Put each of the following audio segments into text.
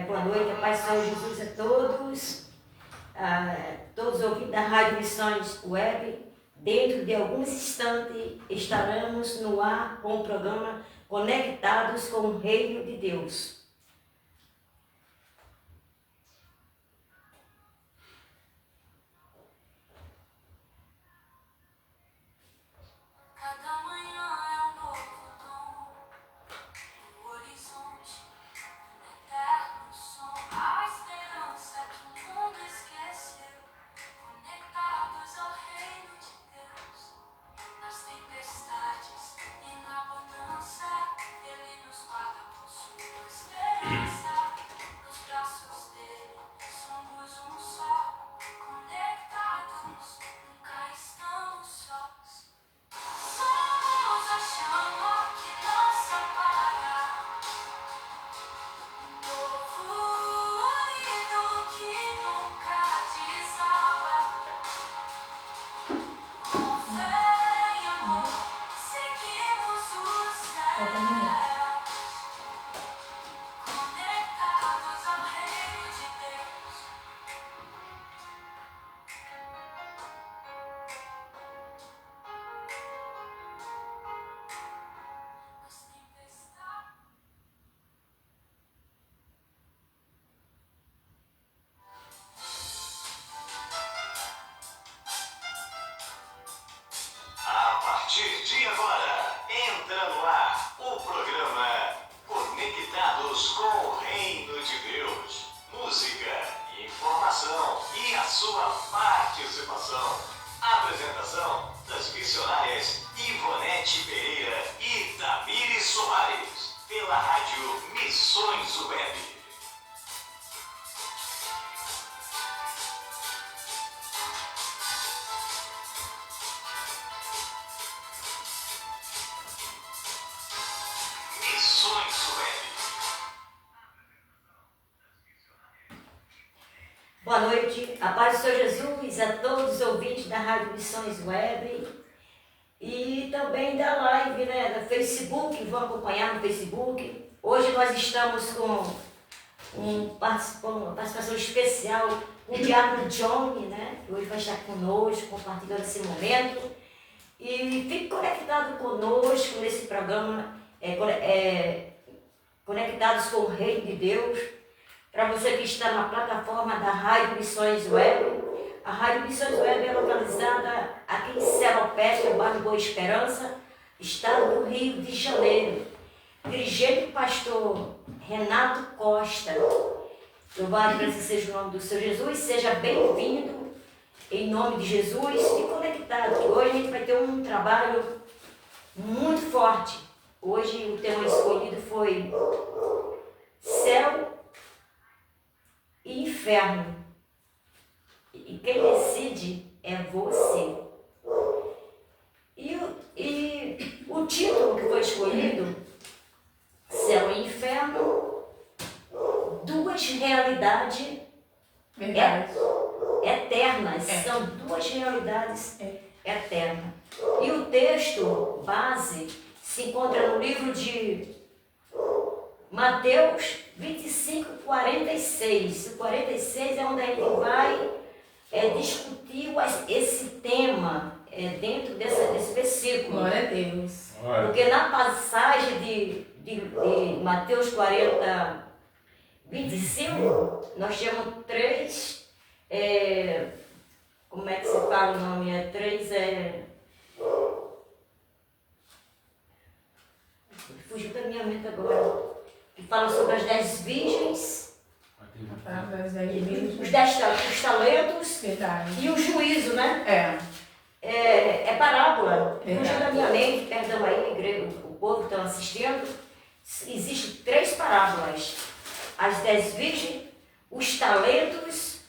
Boa noite, a paz do Senhor Jesus a todos, todos ouvintes da Rádio Missões Web. Dentro de alguns instantes estaremos no ar com o programa Conectados com o Reino de Deus. A partir de agora, entra no ar o programa Conectados com o Reino de Deus. Música, informação e a sua participação. Apresentação das missionárias Ivonete Pereira e Tamires Soares, pela Rádio Missões Web. Boa noite, a paz do Senhor Jesus a todos os ouvintes da Rádio Missões Web e também da live, da Facebook, vão acompanhar no Facebook. Hoje nós estamos com uma participação especial com o Diácono Johnny, que hoje vai estar conosco, compartilhando esse momento. E fique conectado conosco nesse programa, Conectados com o Reino de Deus. Para você que está na plataforma da Rádio Missões Web, a Rádio Missões Web é localizada aqui em Seropédica, bairro Boa Esperança, estado do Rio de Janeiro. Dirigente o pastor Renato Costa. Louvado seja o nome do Senhor Jesus, seja bem-vindo em nome de Jesus e conectado, que hoje a gente vai ter um trabalho muito forte. Hoje o tema escolhido foi Céu e Inferno. E quem decide é você. E o título que foi escolhido, Céu e Inferno, duas realidades eternas. São duas realidades eternas. E o texto base se encontra no livro de Mateus 25, 46. O 46 é onde a gente vai discutir esse tema dentro desse versículo. Glória a Deus. Porque na passagem de Mateus 40, 25, nós temos três, como é que se fala o nome? Fugiu da minha mente agora. Que fala sobre as 10 virgens, os talentos. Verdade. E o juízo, É parábola. Fugiu da minha mente, perdão aí, igreja, o povo que estão assistindo. Existem 3 parábolas. As 10 virgens, os talentos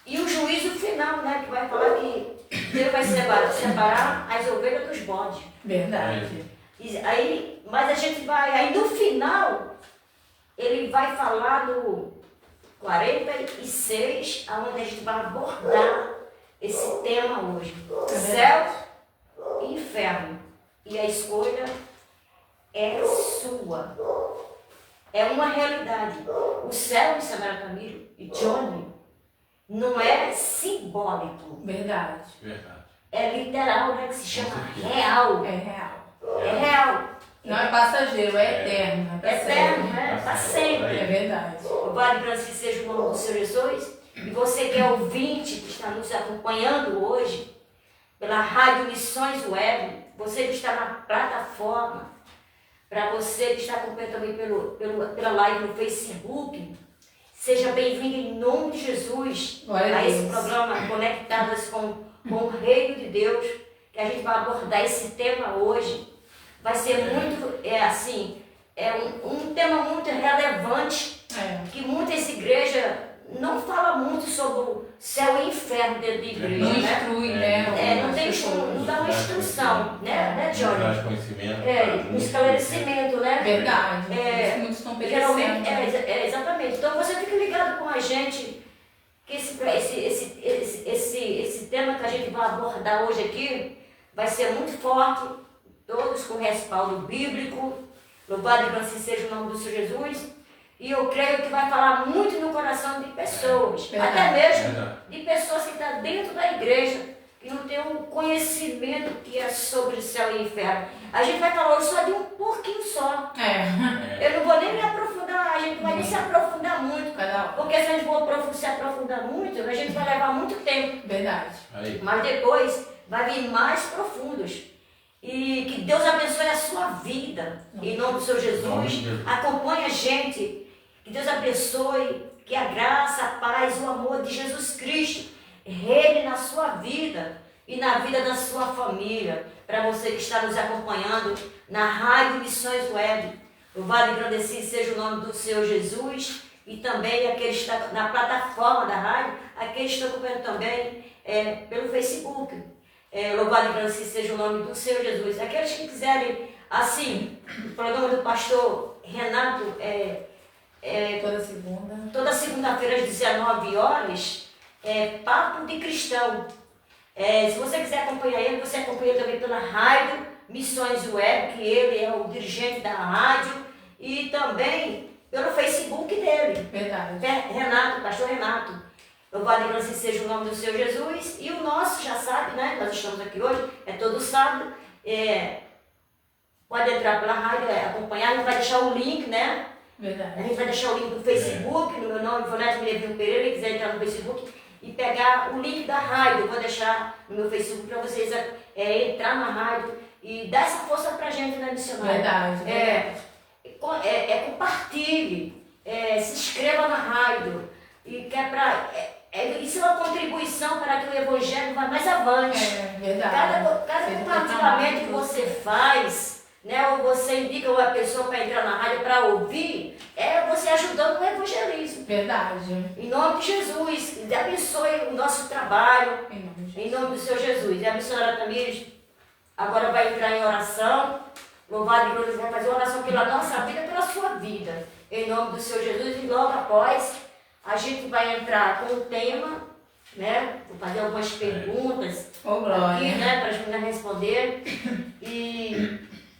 e o juízo final, que vai falar que Deus vai separar as ovelhas dos bodes. Verdade. Mas a gente vai, aí no final, vai falar do 46, onde a gente vai abordar esse tema hoje. Céu e inferno. E a escolha é sua. É uma realidade. O céu de Samara Camilo e Johnny não é simbólico. Verdade. É literal, né? Que se chama real. É real. É real. Não é passageiro, é eterno. É eterno, é para sempre. É verdade. Louvado e bendito seja o nome do Senhor Jesus. E você que é ouvinte, que está nos acompanhando hoje, pela Rádio Missões Web, você que está na plataforma, para você que está acompanhando também pela live no Facebook, seja bem-vindo em nome de Jesus a esse programa Conectadas com o Reino de Deus, que a gente vai abordar esse tema hoje. Vai ser muito, um tema muito relevante, que muitas igrejas não falam muito sobre o céu e inferno dentro da igreja, Não né? instrui, né? Não dá uma instrução, né, Johnny? Traz conhecimento. Um esclarecimento, né? Verdade. Muitos estão Geralmente, perecendo. exatamente. Então você fica ligado com a gente, que esse tema que a gente vai abordar hoje aqui vai ser muito forte, todos com respaldo bíblico. Louvado e bendito seja o nome do Senhor Jesus. E eu creio que vai falar muito no coração de pessoas, até mesmo de pessoas que estão dentro da igreja, que não tem um conhecimento que é sobre o céu e inferno. A gente vai falar hoje só de um pouquinho só. Eu não vou nem me aprofundar, a gente vai nem se aprofundar muito. Porque se a gente for se aprofundar muito, a gente vai levar muito tempo. Verdade. Mas depois vai vir mais profundos. E que Deus abençoe a sua vida. Em nome do Senhor Jesus. Acompanhe a gente. Que Deus abençoe. Que a graça, a paz, o amor de Jesus Cristo reine na sua vida e na vida da sua família. Para você que está nos acompanhando na Rádio Missões Web. Louvado e agradecido seja o nome do Senhor Jesus. E também aqueles que estão na plataforma da rádio. Aqueles que estão acompanhando também pelo Facebook. Louvado e agradecido seja o nome do Senhor Jesus. Aqueles que quiserem, assim, o programa do pastor Renato toda segunda-feira às 19 horas, Papo de Cristão. Se você quiser acompanhar ele, você acompanha também pela Rádio Missões Web, que ele é o dirigente da rádio, e também pelo Facebook dele. Verdade. Renato, pastor Renato. Louvado e agradecido seja o nome do Senhor Jesus. E o nosso, já sabe, né? Nós estamos aqui hoje, todo sábado. Pode entrar pela rádio, acompanhar. A gente vai deixar o link, né? Verdade. A gente vai deixar o link do Facebook, no meu nome, Ivonete Milevinho Pereira. Quem quiser entrar no Facebook e pegar o link da rádio, eu vou deixar no meu Facebook para vocês entrar na rádio e dar essa força pra gente, né, missionária? Verdade. Compartilhe, se inscreva na rádio. E que isso é uma contribuição para que o Evangelho vá mais avante. Verdade. Cada compartilhamento que você faz, né, ou você indica uma pessoa para entrar na rádio para ouvir, você ajudando no evangelismo. Verdade. Em nome de Jesus, abençoe o nosso trabalho. Em nome do Senhor Jesus. E a missionária Tamires agora vai entrar em oração. Louvado e glorificado, vai fazer oração pela nossa vida e pela sua vida. Em nome do Senhor Jesus. E logo após, a gente vai entrar com o tema, né? Vou fazer algumas perguntas aqui, né? Para as meninas responder.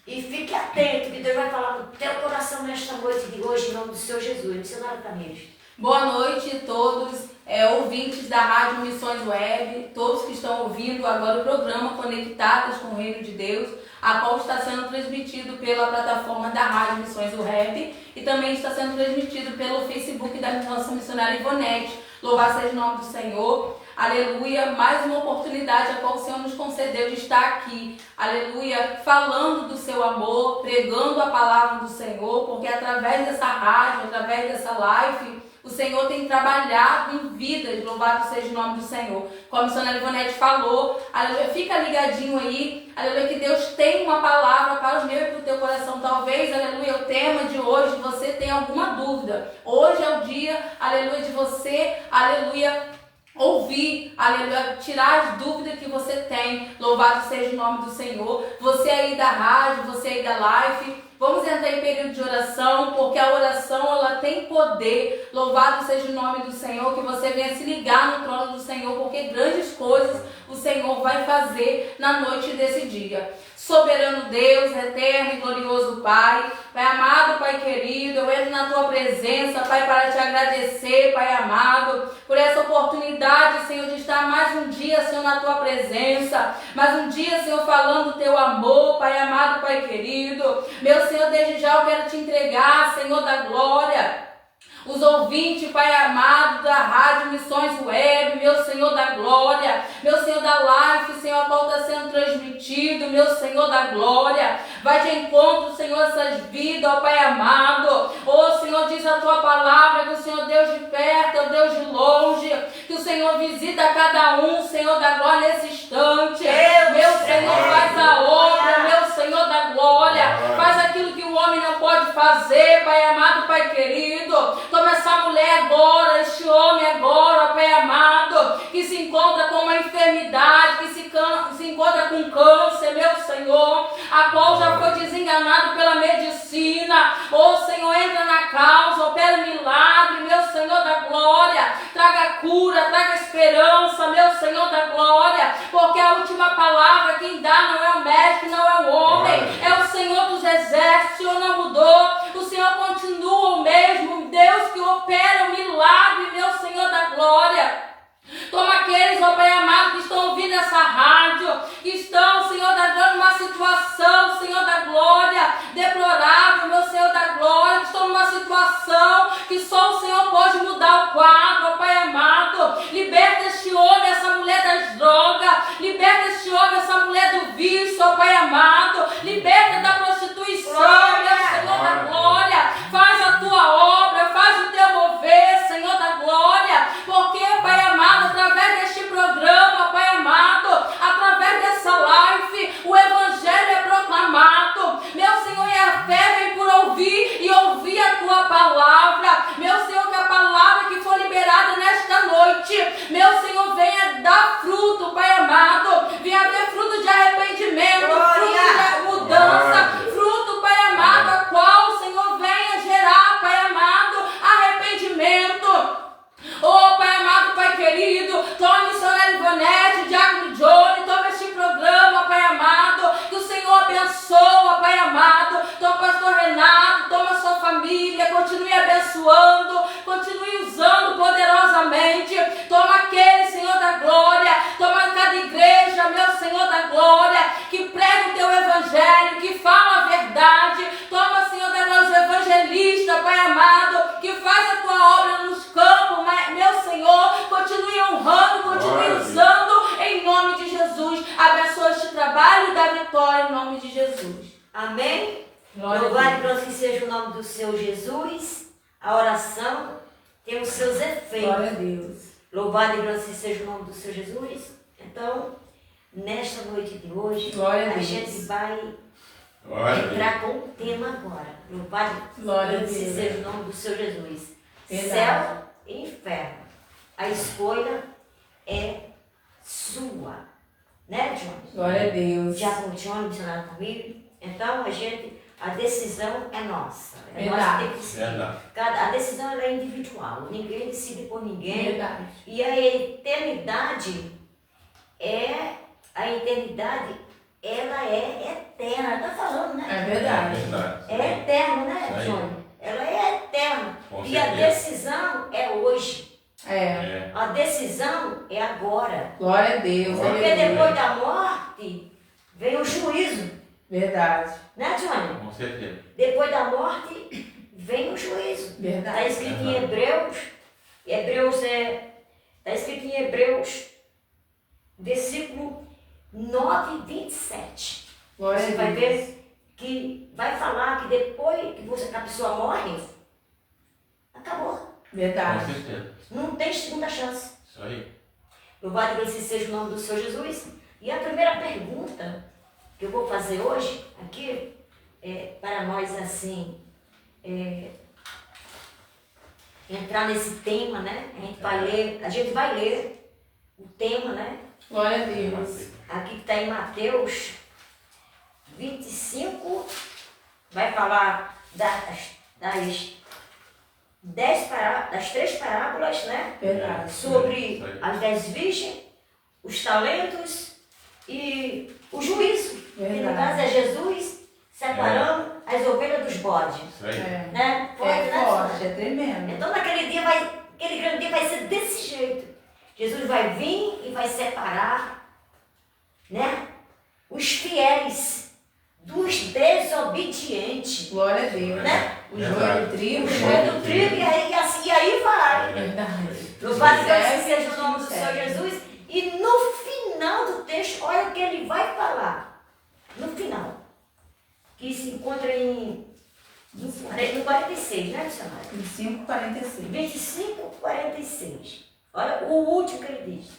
E fique atento, que Deus vai falar no teu coração nesta noite de hoje, em nome do Senhor Jesus. Missionário Tamires. Boa noite a todos, ouvintes da Rádio Missões Web, todos que estão ouvindo agora o programa Conectadas com o Reino de Deus, a qual está sendo transmitido pela plataforma da Rádio Missões Web e também está sendo transmitido pelo Facebook da nossa missionária Ivonete. Louvado seja o nome do Senhor. Aleluia, mais uma oportunidade a qual o Senhor nos concedeu de estar aqui, aleluia, falando do seu amor, pregando a palavra do Senhor, porque através dessa rádio, através dessa live, o Senhor tem trabalhado em vidas, louvado seja o nome do Senhor. Como a missionária Ivonete falou, aleluia, fica ligadinho aí, aleluia, que Deus tem uma palavra para o meu e para o teu coração. Talvez, aleluia, o tema de hoje, você tenha alguma dúvida. Hoje é o dia, aleluia, de você, aleluia, ouvir, aleluia, tirar as dúvidas que você tem. Louvado seja o nome do Senhor. Você aí da rádio, você aí da live, vamos entrar em período de oração, porque a oração, ela tem poder. Louvado seja o nome do Senhor, que você venha se ligar no trono do Senhor, porque grandes coisas o Senhor vai fazer na noite desse dia. Soberano Deus, eterno e glorioso Pai, Pai amado, Pai querido, eu entro na Tua presença, Pai, para te agradecer, Pai amado, por essa oportunidade, Senhor, de estar mais um dia, Senhor, na Tua presença, mais um dia, Senhor, falando o Teu amor, Pai amado, Pai querido. Meu Senhor, desde já eu quero te entregar, Senhor da glória, os ouvintes, Pai amado, da Rádio Missões Web, meu Senhor da glória, meu Senhor da live, Senhor, a qual está sendo transmitido, meu Senhor da glória, vai de encontro, Senhor, essas vidas, ó Pai amado. Ó Senhor, diz a Tua palavra, que o Senhor Deus de perto, é o Deus de longe, que o Senhor visita cada um, Senhor da glória, nesse instante. Meu Senhor, faz a obra, meu Senhor da glória, faz aquilo que o homem não pode fazer, Pai amado, Pai querido. Toma essa mulher agora, este homem agora, Pai amado, que se encontra com uma enfermidade, que se encontra com câncer, meu Senhor, a qual já foi desenganado pela medicina. Ô Senhor, entra na causa, opera milagre, meu Senhor da glória, traga cura, traga esperança, meu Senhor da glória, porque a última palavra quem dá não é o médico, não é o homem, é o Senhor dos exércitos. O Senhor não mudou, o Senhor continua o mesmo Deus que opera o milagre, meu Senhor da glória. Toma aqueles, ó Pai amado, que estão ouvindo essa rádio, que estão, Senhor da glória, numa situação, Senhor da glória, deplorável, meu Senhor da glória, que estão numa situação que só o Senhor pode mudar o quadro, ó Pai amado. Liberta este homem, essa mulher das drogas, liberta este homem, essa mulher do vício, ó Pai amado, liberta da prostituição, meu Senhor da glória, faz a Tua obra, faz o Teu mover, Senhor da glória, porque, Pai amado, através deste programa, Pai amado, através dessa live, o Evangelho é proclamado, meu Senhor, e a fé vem por ouvir e ouvir a Tua palavra, meu Senhor, que a palavra que for liberada nesta noite, meu Senhor, venha dar fruto, Pai amado, venha haver fruto de arrependimento, fruto de mudança, fruto, Pai amado, a qual o Senhor venha gerar, Pai amado, arrependimento. Oh, Pai amado, Pai querido, toma a missionária Ivonete, Diácono Johnny, toma este programa, Pai amado, que o Senhor abençoa, Pai amado, toma o pastor Renato, toma a sua família, continue abençoando, continue usando poderosamente, toma aquele, Senhor da glória, toma cada igreja, meu Senhor da glória, que prega o Teu Evangelho, que fala a verdade, toma, Senhor da glória, os evangelistas, Pai amado, que faz a Tua obra nos campos, meu Senhor, continue honrando, continue usando, em nome de Jesus. Abençoa este trabalho e dá vitória em nome de Jesus. Amém? Glória Louvado e bendito seja o nome do Senhor Jesus. A oração tem os seus efeitos. Glória a Deus. Louvado e bendito seja o nome do Senhor Jesus. Então, nesta noite de hoje, Glória a a Deus. gente vai Glória a entrar com o tema agora. Louvado Glória a e Deus. bendito seja o nome do Senhor Jesus. Verdade. Céu e inferno. A escolha é sua. Né, Johnny? Glória a Deus. Diácono Johnny, missionário comigo. Então, a decisão é nossa. É nós Verdade. que temos que decidir. Verdade. A decisão ela é individual. Ninguém decide por ninguém. Verdade. E a eternidade, ela é eterna. Tá falando, né? É É verdade. verdade. É eterno, né, Isso aí. Johnny? Ela é eterna. Com E a certeza. decisão é hoje. É. A decisão é agora. Glória a Deus. Glória a Porque Aleluia. depois da morte vem o juízo. Verdade. Né, Johnny? Com certeza. Depois da morte vem o juízo. Está Verdade. escrito em Hebreus. Está escrito em Hebreus, versículo 9, 27. Glória Você a vai Deus. ver que vai falar que depois que a pessoa morre, acabou. Com Verdade. certeza. Não tem segunda chance. Isso aí. Louvado e bendito seja o nome do Senhor Jesus. E a primeira pergunta que eu vou fazer hoje aqui para nós assim entrar nesse tema, né? A gente vai ler o tema, né? Glória a Deus. Aqui que está em Mateus 25, vai falar das 3 parábolas, né? Verdade. Sobre Isso aí. as 10 virgens, os talentos e o juízo. Que no Verdade. caso é Jesus separando as ovelhas dos bodes. Isso aí. É, Né? Forte, é né? forte, é tremendo. Então naquele dia aquele grande dia vai ser desse jeito. Jesus vai vir e vai separar, né, os fiéis dos desobedientes, Glória a Deus. né? O joio do trigo, O né? joio do trigo, e aí vai. Verdade. Louvado Segue, seja o nome do Senhor segue. Jesus. E no final do texto, olha o que ele vai falar. No final. Que se encontra no 46, né, missionário? 5:46. 25, 46. Olha o último que ele diz.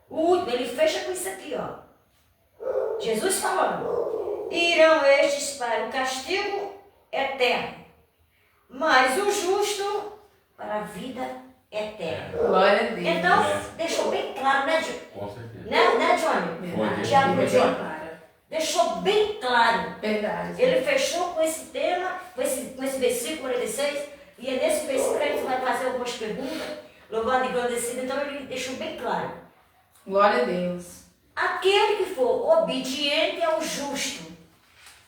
O último, ele fecha com isso aqui, ó. Jesus falando. Irão estes para o castigo eterno, mas o justo para a vida eterna. Glória a Deus. Então, É. deixou bem claro, né, Com certeza. né Johnny? Verdade. Tiago Bem Johnny. clara. Deixou bem claro. Verdade. Ele fechou com esse tema, com esse versículo 46, e é nesse versículo que a gente vai fazer algumas perguntas, louvado e agradecido, então ele deixou bem claro. Glória a Deus. Aquele que for obediente ao justo,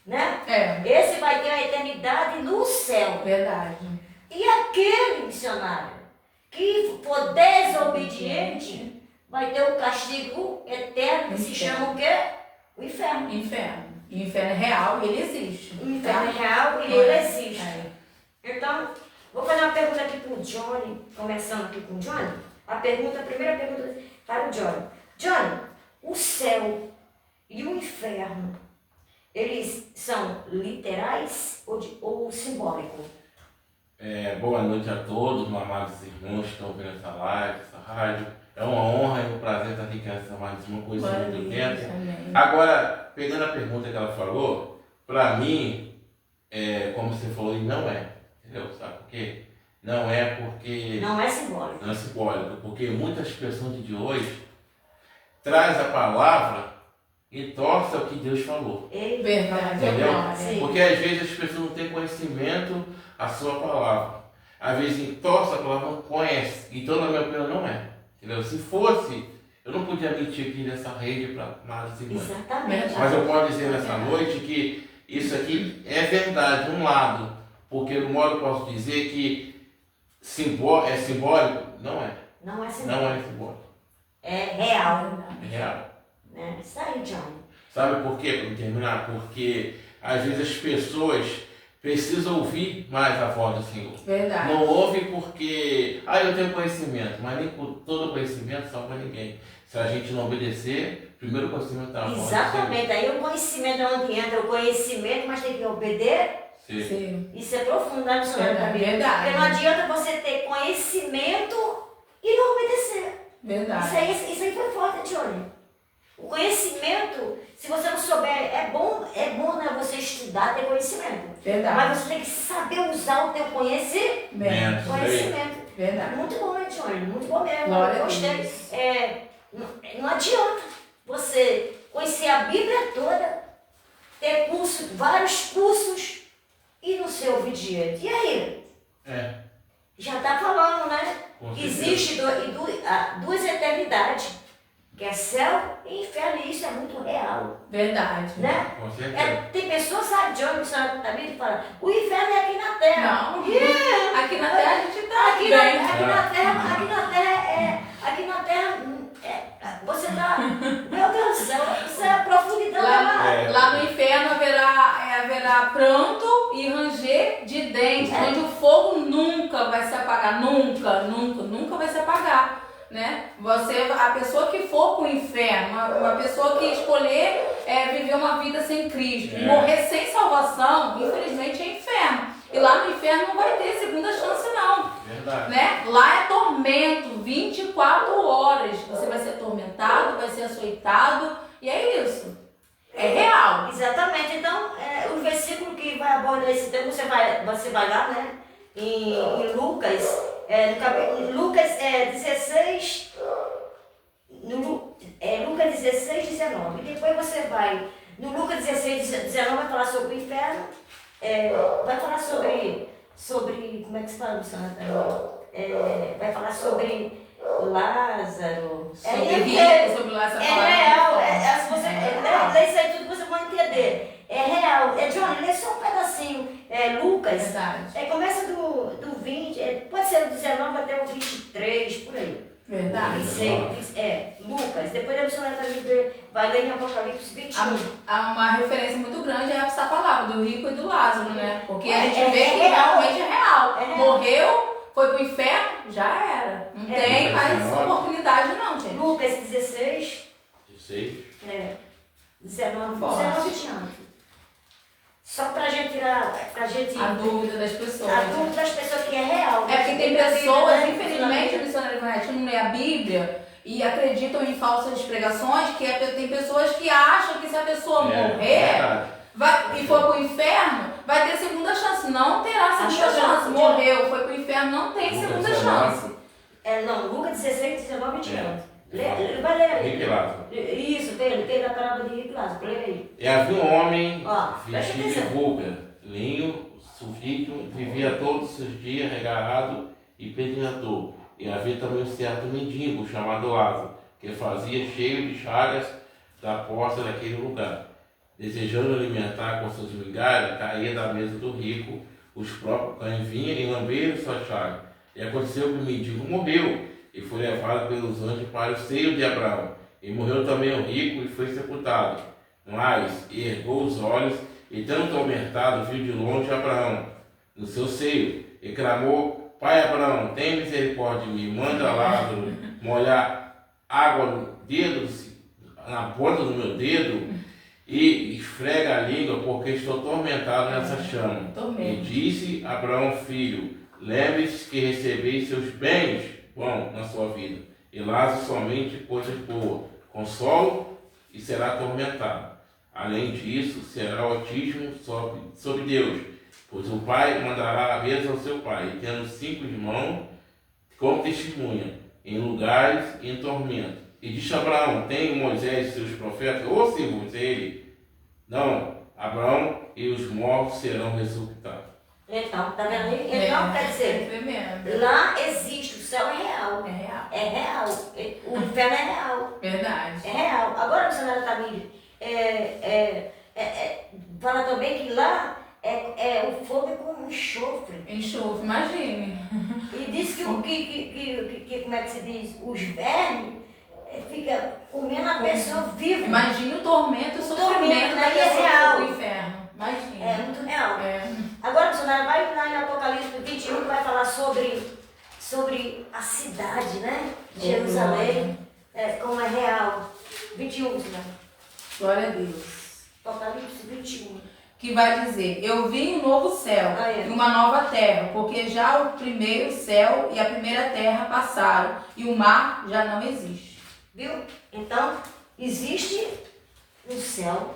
né? É, Esse vai ter a eternidade no céu. verdade. E aquele missionário que for desobediente vai ter o castigo eterno, que se chama o quê? O inferno. Inferno. O inferno é real e ele existe. O inferno é real e ele existe. É. Então, vou fazer uma pergunta aqui para o Johnny, começando aqui com o Johnny. A primeira pergunta para o Johnny. Johnny, o céu e o inferno, eles são literais ou simbólicos? Boa noite a todos, meus amados irmãos que estão vendo essa live, essa rádio. É uma honra e um prazer estar aqui com essa mais uma coisa Glória a muito Deus. tempo. Amém. Agora, pegando a pergunta que ela falou, para mim, como você falou, não é. Entendeu? Sabe por quê? Não é porque... Não é simbólico. Não é simbólico, porque muitas pessoas de hoje traz a palavra e torce ao que Deus falou. Verdade. Entendeu? Glória. Sim. Porque às vezes as pessoas não têm conhecimento a sua palavra. Às vezes torce a palavra, não conhece. Então, na minha opinião, não é. Entendeu? Se fosse, eu não podia mentir aqui nessa rede para mais irmãs. Exatamente. Mas eu posso dizer nessa noite que isso aqui é verdade, um lado. Porque no modo eu posso dizer que é simbólico? Não é. Não é Não simbólico. é simbólico. É real. É real. Né? Isso aí, Johnny. Sabe por quê? Para terminar? Porque às vezes as pessoas precisam ouvir mais a voz do Senhor. Verdade. Não ouve porque, eu tenho conhecimento, mas nem por todo conhecimento salva ninguém. Se a gente não obedecer, primeiro o conhecimento está na voz do Senhor. Exatamente. Aí o conhecimento é onde entra o conhecimento, mas tem que obedecer. Sim. Sim. Isso é profundo, né, missionário Verdade. Camilo? Verdade. Porque não adianta você ter conhecimento e não obedecer. Verdade. Isso aí foi forte, Johnny. O conhecimento, se você não souber, é bom, né, você estudar, ter conhecimento. Verdade. Mas você tem que saber usar o teu conhecimento. Verdade. Muito bom, né, Johnny? Muito bom mesmo. Glória a Eu gostei. Deus. Não adianta você conhecer a Bíblia toda, ter vários cursos e não ser obediente. E aí? Já está falando, né? Com certeza. Existe duas eternidades, que é céu e inferno, e isso é muito real, Verdade. né? Com certeza. Tem pessoas, sabe, John, que também que fala, o inferno é aqui na terra. Não. Yeah. Aqui na terra a gente tá Aqui bem. na terra, você tá, meu Deus do céu, isso é a profundidade da É. Lá no inferno haverá pranto e ranger de dentes, onde o fogo nunca vai se apagar, nunca vai se apagar, né? A pessoa que for para o inferno, uma pessoa que escolher viver uma vida sem Cristo, morrer sem salvação, infelizmente é inferno. E lá no inferno não vai ter segunda chance não. Verdade. Né? Lá é tormento, 24 horas. Você vai ser atormentado, vai ser açoitado, e é isso. É real. Exatamente, então, o versículo que vai abordar esse tema, você vai lá, né? Em Lucas, Lucas 16, Lucas 16, 19. E depois você vai, no Lucas 16, 19 vai falar sobre o inferno, vai falar sobre sobre, como é que se fala, missionário? Vai falar sobre Lázaro. Sobre rico, sobre Lázaro. Real. Se você lê isso aí tudo, você pode entender. É real. Johnny, lê só um pedacinho. Lucas. Verdade. Começa do 20, pode ser do 19 até o 23, por aí. Verdade. 26, Lucas. Depois a missionária também vai ler em Apocalipse 21. Há uma referência muito grande a essa palavra, do rico e do Lázaro, né? Porque a gente vê que real. realmente é real. É real. Morreu, foi pro inferno, já era. Não tem mais oportunidade não, gente. Lucas 16. 16. 19 Forte. diante. Só pra gente tirar A dúvida das pessoas. a dúvida das pessoas que é real. É porque tem pessoas, infelizmente, missionário Ivonete, não lê a Bíblia e acreditam em falsas pregações, que tem pessoas que acham que se a pessoa morrer e for pro inferno, vai ter segunda chance. Não terá segunda chance. Morreu, foi pro inferno, não tem segunda chance. Não, Lucas 16, 19 diante. Vai ler aí. Rico e Lázaro. Isso, tem a parábola de Rico e Lázaro. Lê aí. E havia um homem presta vestido de atenção. roupa, linho, sulfídeo, vivia todos os seus dias regarrado e pedinador. E havia também um certo mendigo chamado Lázaro, que fazia cheio de chagas da porta daquele lugar. Desejando alimentar com suas migalhas, caía da mesa do rico, os próprios cães vinham e lamberam sua chaga. E aconteceu que o mendigo morreu e foi levado pelos anjos para o seio de Abraão. E morreu também o rico e foi sepultado. Mas ergueu os olhos e, tão atormentado, viu de longe Abraão no seu seio e clamou: Pai Abraão, tem misericórdia de mim, manda Lázaro molhar água no dedo, na ponta do meu dedo, e esfrega a língua, porque estou atormentado nessa chama. E disse Abraão, filho: lembre-se que recebeis seus bens bom na sua vida, e Lázaro somente coisas boas, consolo e será atormentado. Além disso, será o autismo sobre Deus, pois o pai mandará a vez ao seu pai, e tendo 5 irmãos, como testemunha, em lugares e em tormento. E disse Abraão: tem Moisés e seus profetas, ouçam-vos ele. Não, Abraão e os mortos serão ressuscitados. Então, tá vendo aí? Então, quer dizer, lá existe, o céu é real. É real. É real. O inferno é real. Verdade. É real. Agora, missionária Tamires, fala também que lá o fogo é como enxofre. Enxofre, imagine. E diz que como é que se diz? Os vermes ficam comendo a pessoa viva. Imagine o tormento e o sofrimento da aí é pessoa real. do inferno. Imagine. É muito real. É. Agora, missionária, vai lá em Apocalipse 21, que vai falar sobre a cidade, né? De Jerusalém, como é real. 21, missionária. Glória a Deus. Apocalipse 21. Que vai dizer: eu vi um novo céu e uma nova terra, porque já o primeiro céu e a primeira terra passaram, e o mar já não existe. Viu? Então, existe um céu,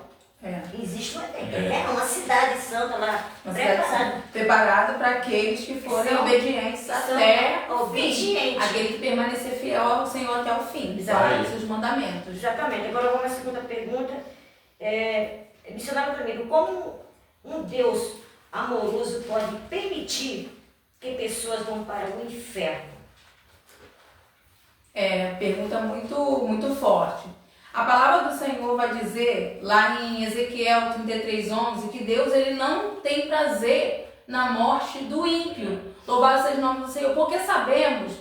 existe uma cidade santa lá, Uma cidade preparada para aqueles que forem obedientes até o fim. Aquele que permanecer fiel ao Senhor até o fim, guardar os seus mandamentos. Exatamente. Agora vamos à segunda pergunta. Missionário primeiro, como um Deus amoroso pode permitir que pessoas vão para o inferno? Pergunta muito forte. A palavra do Senhor vai dizer, lá em Ezequiel 33:11, que Deus ele não tem prazer na morte do ímpio. Louvado seja o nome do Senhor, porque sabemos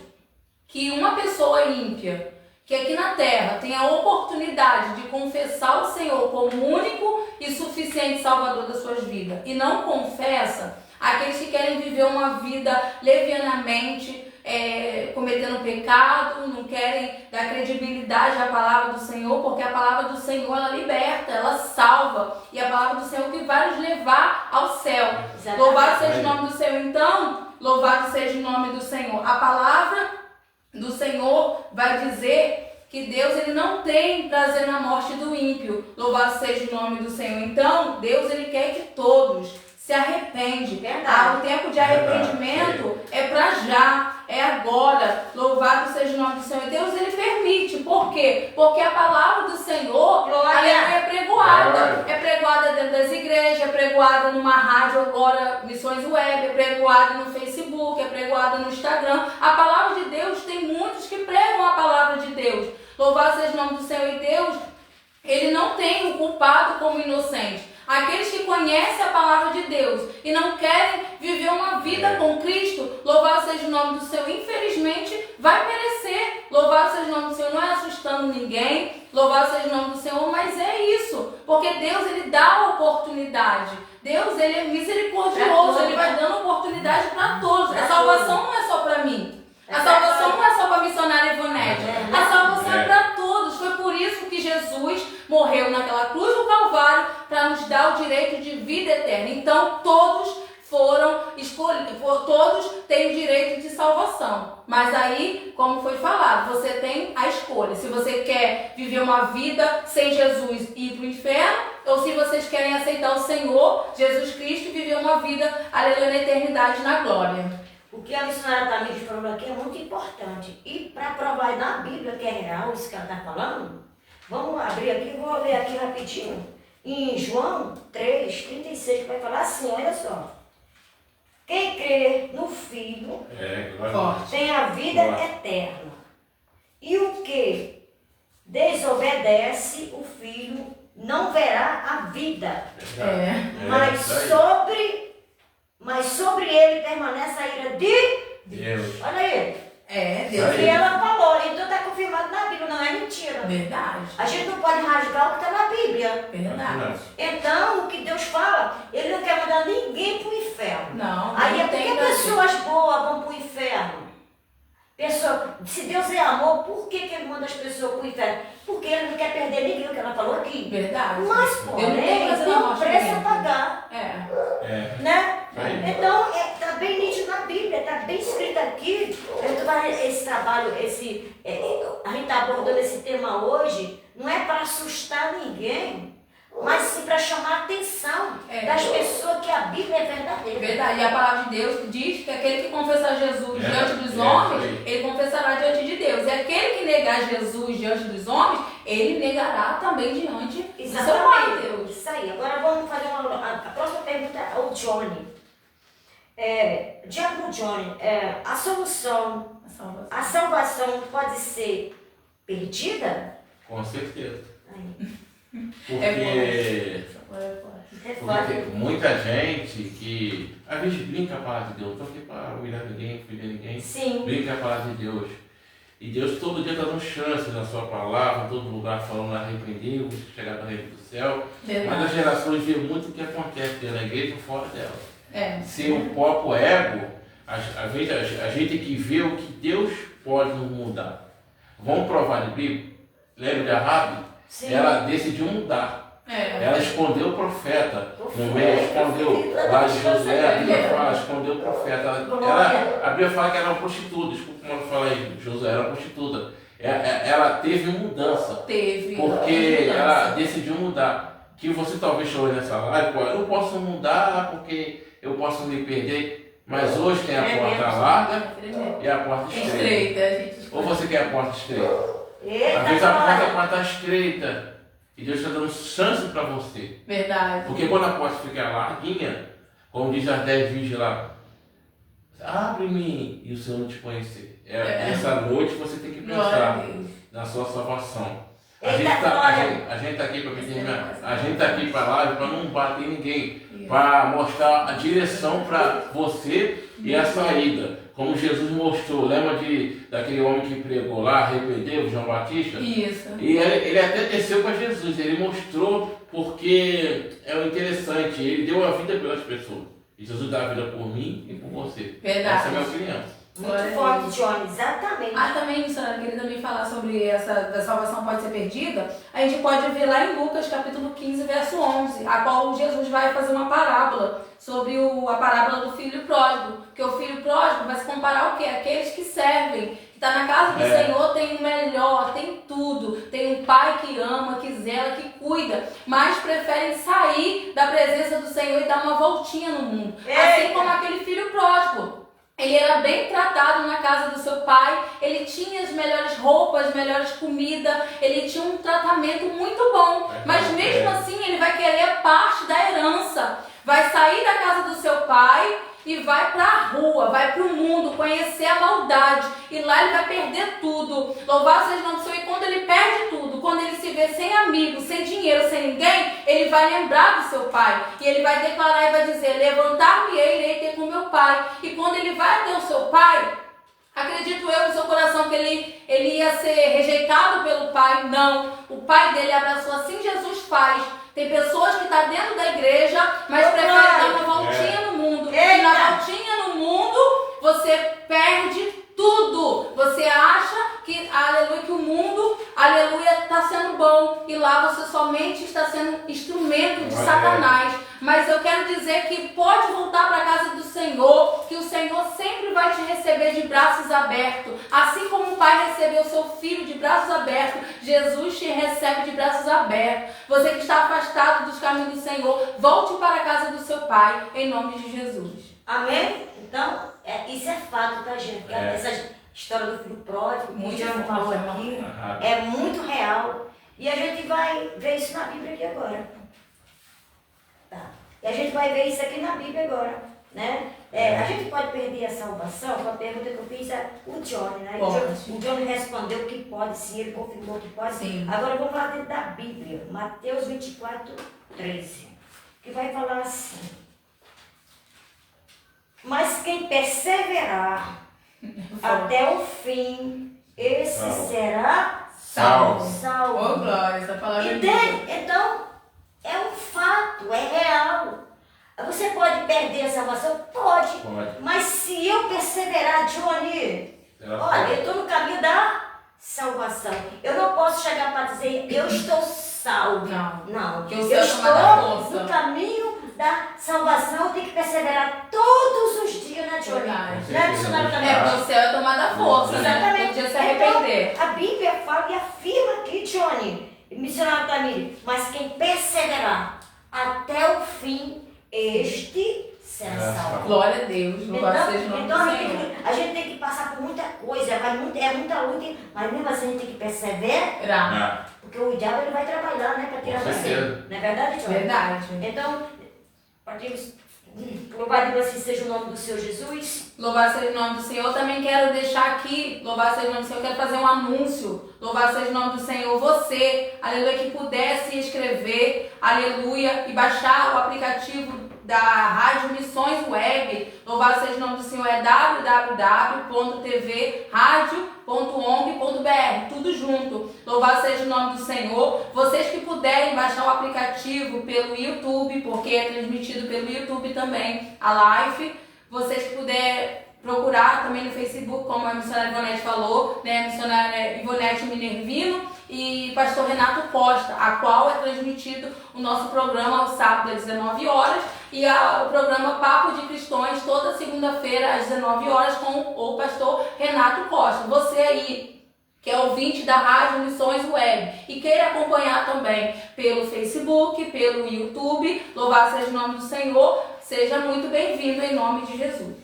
que uma pessoa ímpia, que aqui na terra tem a oportunidade de confessar o Senhor como único e suficiente Salvador das suas vidas, e não confessa, aqueles que querem viver uma vida levianamente, cometendo pecado, não querem dar credibilidade à palavra do Senhor, porque a palavra do Senhor ela liberta, ela salva, e a palavra do Senhor que vai nos levar ao céu. Exatamente. Louvado seja o nome do Senhor. Então, louvado seja o nome do Senhor. A palavra do Senhor vai dizer que Deus ele não tem prazer na morte do ímpio. Louvado seja o nome do Senhor. Então, Deus ele quer que todos se arrependem. O tempo de arrependimento é para já, é agora. Louvado seja o nome do Senhor. Deus ele permite. Por Por quê? Porque a palavra do Senhor, Glória. aleluia, é pregoada. Glória. É pregoada dentro das igrejas, é pregoada numa rádio agora, Missões Web, é pregoada no Facebook, é pregoada no Instagram. A palavra de Deus, tem muitos que pregam a palavra de Deus. Louvado seja o nome do Senhor. E Deus, Ele não tem o culpado como inocente. Aqueles que conhecem a palavra de Deus e não querem viver uma vida com Cristo, louvado seja o nome do Senhor, infelizmente vai perecer. Louvado seja o nome do Senhor, não é assustando ninguém, louvado seja o nome do Senhor, mas é isso, porque Deus, Ele dá a oportunidade. Deus, Ele é misericordioso, Ele vai dando oportunidade para todos. A salvação não é só para mim. A salvação não é só para a missionária Ivonete. A salvação é para todos. Foi por isso que Jesus morreu naquela cruz do Calvário, para nos dar o direito de vida eterna. Então, todos foram escolhidos, todos têm o direito de salvação. Mas aí, como foi falado, você tem a escolha. Se você quer viver uma vida sem Jesus e ir para o inferno, ou se vocês querem aceitar o Senhor, Jesus Cristo, e viver uma vida, aleluia, na eternidade, na glória. O que a missionária Tamires falou aqui é muito importante. E para provar na Bíblia que é real isso que ela está falando, vamos abrir aqui, vou ler aqui rapidinho. Em João 3:36, que vai falar assim, olha só. Quem crê no Filho tem a vida eterna. E o que desobedece o Filho não verá a vida. Mas sobre ele permanece a ira de Deus. Olha aí. Deus. E ela falou, então está confirmado na Bíblia, não é mentira. Verdade. A gente não pode rasgar o que está na Bíblia. Verdade. Então, o que Deus fala, Ele não quer mandar ninguém para o inferno. Não, Aí não é porque tem pessoas boas vão para o inferno. Se Deus é amor, por que Ele manda as pessoas para o inferno? Porque Ele não quer perder ninguém, o que ela falou aqui. Verdade. Mas, Deus não porém, tem tem prazer na um morte preço de a ninguém. pagar. Né? Aí. Então, está bem nítido na Bíblia, está bem escrito aqui. Esse trabalho, a gente está abordando esse tema hoje, não é para assustar ninguém, mas sim para chamar a atenção das pessoas que a Bíblia é verdadeira. Verdade. E a palavra de Deus diz que aquele que confessar Jesus diante dos homens, ele confessará diante de Deus. E aquele que negar Jesus diante dos homens, ele negará também diante do seu Pai, Deus. Isso aí. Agora vamos fazer a próxima pergunta ao Johnny. Diácono Johnny, a salvação pode ser perdida? Com certeza. Aí. Porque muita gente que às vezes brinca a palavra de Deus, não estou aqui para humilhar ninguém, ofender ninguém, Sim. brinca a palavra de Deus. E Deus todo dia está dando chance na sua palavra, em todo lugar falando arrepender, chegar no reino do céu. Mas as gerações veem muito o que acontece dentro da igreja e fora dela. Se o próprio ego, às vezes a gente tem que ver o que Deus pode nos mudar. Vamos provar de Bíblia? Lembra de Rabi? Ela decidiu mudar. Ela escondeu o profeta no meio, escondeu lá de José, a Bíblia fala, escondeu o profeta. A Bíblia fala que era uma prostituta, desculpa como eu falei aí, José era uma prostituta. Ela teve mudança. Porque ela decidiu mudar. Que você talvez chorou nessa live, eu não posso mudar porque eu posso me perder. Mas hoje tem a porta larga e a porta estreita. Ou você quer a porta estreita? Às vezes a porta está estreita. E Deus está dando chance para você. Verdade. Porque quando a porta fica larguinha, como diz as 10 virgens lá, abre-me e o Senhor não te conhecer. Essa noite você tem que pensar na sua salvação. A gente está aqui para pedir, a gente está aqui para lá para não bater ninguém, para mostrar a direção para você e a saída. Como Jesus mostrou, lembra daquele homem que pregou lá, arrependeu, João Batista? Isso. E ele até desceu para Jesus, ele mostrou porque é o interessante, ele deu a vida pelas pessoas. E Jesus dá a vida por mim e por você. Verdade. Essa é a minha opinião. Muito forte, Johnny, exatamente. Também, missionário, queria também falar sobre essa da salvação pode ser perdida. A gente pode ver lá em Lucas, capítulo 15, verso 11, a qual Jesus vai fazer uma parábola sobre a parábola do filho pródigo. Que o filho pródigo vai se comparar ao quê? Aqueles que servem, que está na casa do Senhor, tem o melhor, tem tudo. Tem um pai que ama, que zela, que cuida, mas preferem sair da presença do Senhor e dar uma voltinha no mundo. Assim como aquele filho pródigo. Ele era bem tratado na casa do seu pai, ele tinha as melhores roupas, as melhores comidas, ele tinha um tratamento muito bom. Mas mesmo assim ele vai querer parte da herança, vai sair da casa do seu pai e vai para a rua, vai para o mundo, conhecer a maldade. E lá ele vai perder tudo. Louvado seja o nome do Senhor. E quando ele perde tudo, quando ele se vê sem amigos, sem dinheiro, sem ninguém, ele vai lembrar do seu pai. E ele vai declarar e vai dizer: levantar-me-ei, irei ter com meu pai. E quando ele vai até o seu pai, acredito eu no seu coração que ele ia ser rejeitado pelo pai. Não. O pai dele abraçou, assim Jesus faz. Tem pessoas que estão dentro da igreja, mas preferem dar uma voltinha no mundo. E na voltinha no mundo, você perde tudo. Você acha que, aleluia, que o mundo, aleluia, está sendo bom. E lá você somente está sendo instrumento de Satanás. Mas eu quero dizer que pode voltar para a casa do Senhor, que o Senhor sempre vai te receber de braços abertos. Assim como o Pai recebeu seu filho de braços abertos, Jesus te recebe de braços abertos. Você que está afastado dos caminhos do Senhor, volte para a casa do seu Pai, em nome de Jesus. Amém? Então, isso é fato, tá, gente? Essa história do filho pródigo, que o Jean falou aqui, é muito real. E a gente vai ver isso na Bíblia aqui agora. Tá. E a gente vai ver isso aqui na Bíblia agora, né? A gente pode perder a salvação? Foi a pergunta que eu fiz a o Johnny, né? O Johnny respondeu que pode, sim, ele confirmou que pode. Sim. Agora vamos lá dentro da Bíblia, Mateus 24, 13, que vai falar assim: mas quem perseverar até o fim, esse será salvo. Oh, glória, essa palavra é Entende? Então, é um fato, é real. Você pode perder a salvação? Pode. Mas se eu perseverar, Johnny, olha, eu estou no caminho da salvação. Eu não posso chegar para dizer, eu estou salvo. Não. Eu estou no caminho da salvação, eu tenho que perseverar todos os dias, né, Johnny? Não é missionário também? Porque o céu é tomada a força, Exatamente. Né? Podia se arrepender. Então, a Bíblia fala e afirma aqui, Johnny, missionário Tamiri, mas quem perseverar até o fim, este será salvo. Glória a Deus, louvado seja o nome do Senhor. A gente tem que passar por muita coisa, é muita luta, mas mesmo assim a gente tem que perseverar, porque o diabo ele vai trabalhar, né, para tirar você. Não é verdade, Johnny? Verdade. Então, partimos. Louvado assim seja o nome do Senhor Jesus. Louvado seja o nome do Senhor. Também quero deixar aqui, louvado seja o nome do Senhor, quero fazer um anúncio. Louvado seja o nome do Senhor. Você, aleluia, que pudesse inscrever, aleluia, e baixar o aplicativo da Rádio Missões Web. Louvado seja o nome do Senhor. É www.tvradio.ong.br. Tudo junto. Louvado seja o nome do Senhor. Vocês que puderem baixar o aplicativo pelo YouTube, porque é transmitido pelo YouTube também a live. Vocês que puderem procurar também no Facebook, como a missionária Ivonete falou, né? A missionária Ivonete Minervino e pastor Renato Costa, a qual é transmitido o nosso programa aos sábados às 19 horas e o programa Papo de Cristões toda segunda-feira às 19 horas com o pastor Renato Costa. Você aí que é ouvinte da Rádio Missões Web e queira acompanhar também pelo Facebook, pelo YouTube, louvado seja o nome do Senhor, seja muito bem-vindo em nome de Jesus.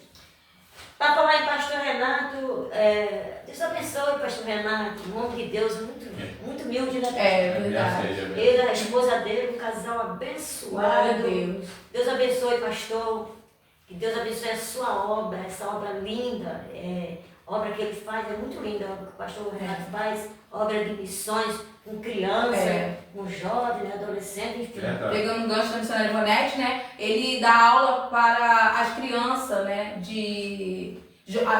Para falar em pastor Renato, Deus abençoe pastor Renato, um homem de Deus muito humilde, né? É verdade. Ele, a esposa dele, um casal abençoado. Deus abençoe, pastor. Que Deus abençoe a sua obra, essa obra linda. Obra que ele faz é muito linda, o que o pastor Renato faz, obra de missões com criança, com jovem, né, adolescente, enfim. Pegando o gancho da missionária Ivonete, né, ele dá aula para as crianças, né,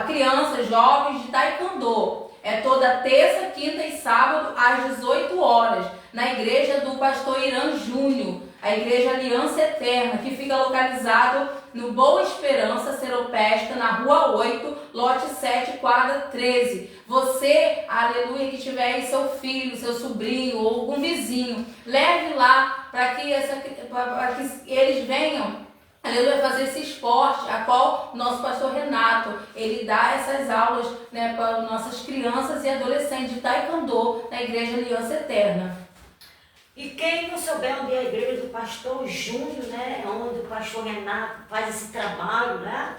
crianças jovens de taekwondo. É toda terça, quinta e sábado às 18 horas, na igreja do pastor Irã Júnior, a igreja Aliança Eterna, que fica localizado no Boa Esperança, Seropesca, na Rua 8, lote 7, quadra 13. Você, aleluia, que tiver aí seu filho, seu sobrinho ou algum vizinho, leve lá para que eles venham, aleluia, fazer esse esporte, a qual nosso pastor Renato, ele dá essas aulas, né, para nossas crianças e adolescentes de taekwondo na igreja Aliança Eterna. E quem não souber onde é a igreja do pastor Júnior, né, onde o pastor Renato faz esse trabalho, né,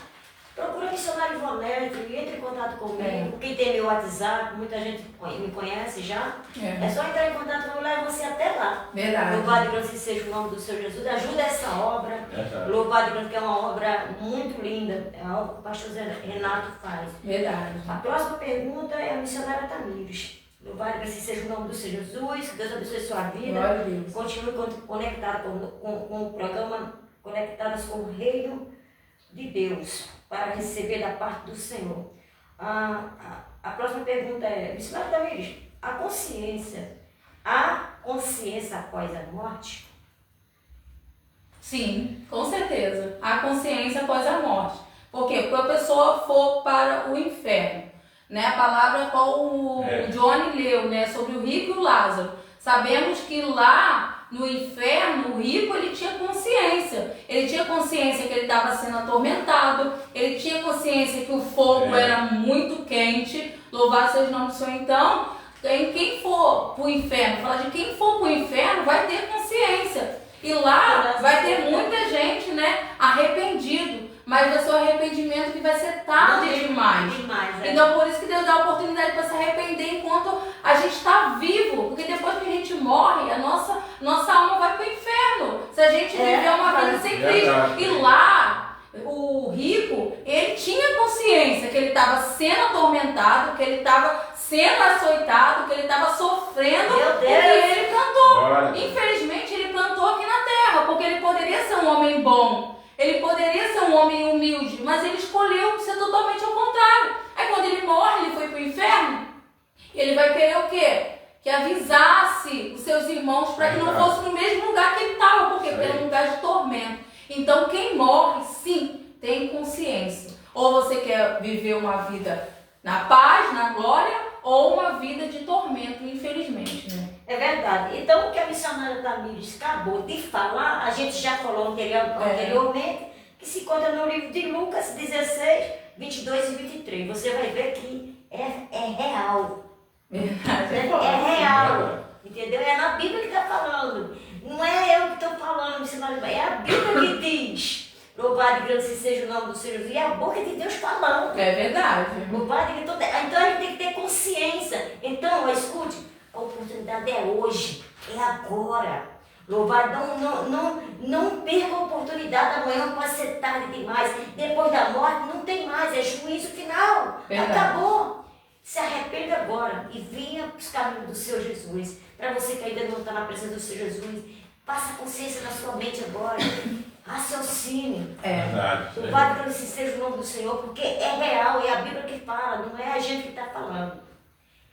Procura missionário Ivonete, entre em contato comigo. Quem tem meu WhatsApp, muita gente me conhece já. É só entrar em contato comigo, levo você até lá. Verdade. Louvado e grande seja o nome do Senhor Jesus. Ajuda essa obra. Louvado e grande, que é uma obra muito linda. É a obra que o pastor Zé Renato faz. Verdade. A próxima pergunta é a missionária Tamires. Louvado e grande seja o nome do Senhor Jesus. Que Deus abençoe sua vida. Glória a Deus. Continue conectada com o programa Conectadas com o Reino de Deus, para receber da parte do Senhor. A próxima pergunta é, missionária Tamires, há consciência após a morte? Sim, com certeza. Há consciência após a morte. Por quê? Porque a pessoa for para o inferno. Né? A palavra qual o Johnny leu, né? Sobre o rico e o Lázaro. Sabemos que lá no inferno, o rico, ele tinha consciência. Ele tinha consciência que ele estava sendo atormentado. Ele tinha consciência que o fogo era muito quente. Louvado seja o nome do Senhor. Então, quem for para o inferno, falar de quem for para o inferno, vai ter consciência. E lá vai ter muita gente, né, arrependido. Mas vai ser um arrependimento que vai ser tarde demais. Então, por isso que Deus dá a oportunidade para se arrepender enquanto a gente está vivo. Porque depois que a gente morre, a nossa alma vai para o inferno. Se a gente viver uma vida sem Cristo. E lá, o rico, ele tinha consciência que ele estava sendo atormentado, que ele estava sendo açoitado, que ele estava sofrendo. Meu Deus. E ele plantou. Infelizmente, ele plantou aqui na terra, porque ele poderia ser um homem bom. Ele poderia ser um homem humilde, mas ele escolheu ser totalmente ao contrário. Aí quando ele morre, ele foi para o inferno. E ele vai querer o quê? Que avisasse os seus irmãos para que não fosse no mesmo lugar que ele estava. Por quê? Porque era um lugar de tormento. Então quem morre, sim, tem consciência. Ou você quer viver uma vida na paz, na glória, ou uma vida de tormento, infelizmente, né? É verdade. Então, o que a missionária Tamires acabou de falar, a gente já falou anteriormente, que se encontra no livro de Lucas 16, 22 e 23. Você vai ver que é real. É real. Entendeu? É na Bíblia que está falando. Não é eu que estou falando, missionária, é a Bíblia que diz. Louvado e grande seja o nome do Senhor. E é a boca de Deus falando. É verdade. Louvado e grande. Então a gente tem que ter consciência. Então, escute, a oportunidade é hoje, é agora. Louvado, não perca a oportunidade, amanhã pode ser tarde demais. Depois da morte não tem mais, é juízo final. Verdade. Acabou. Se arrependa agora e venha para os caminhos do Senhor Jesus. Para você que ainda não está na presença do Senhor Jesus, passa a consciência na sua mente agora. Raciocínio. Louvado pelo seja o nome do Senhor, porque é real, é a Bíblia que fala, não é a gente que está falando.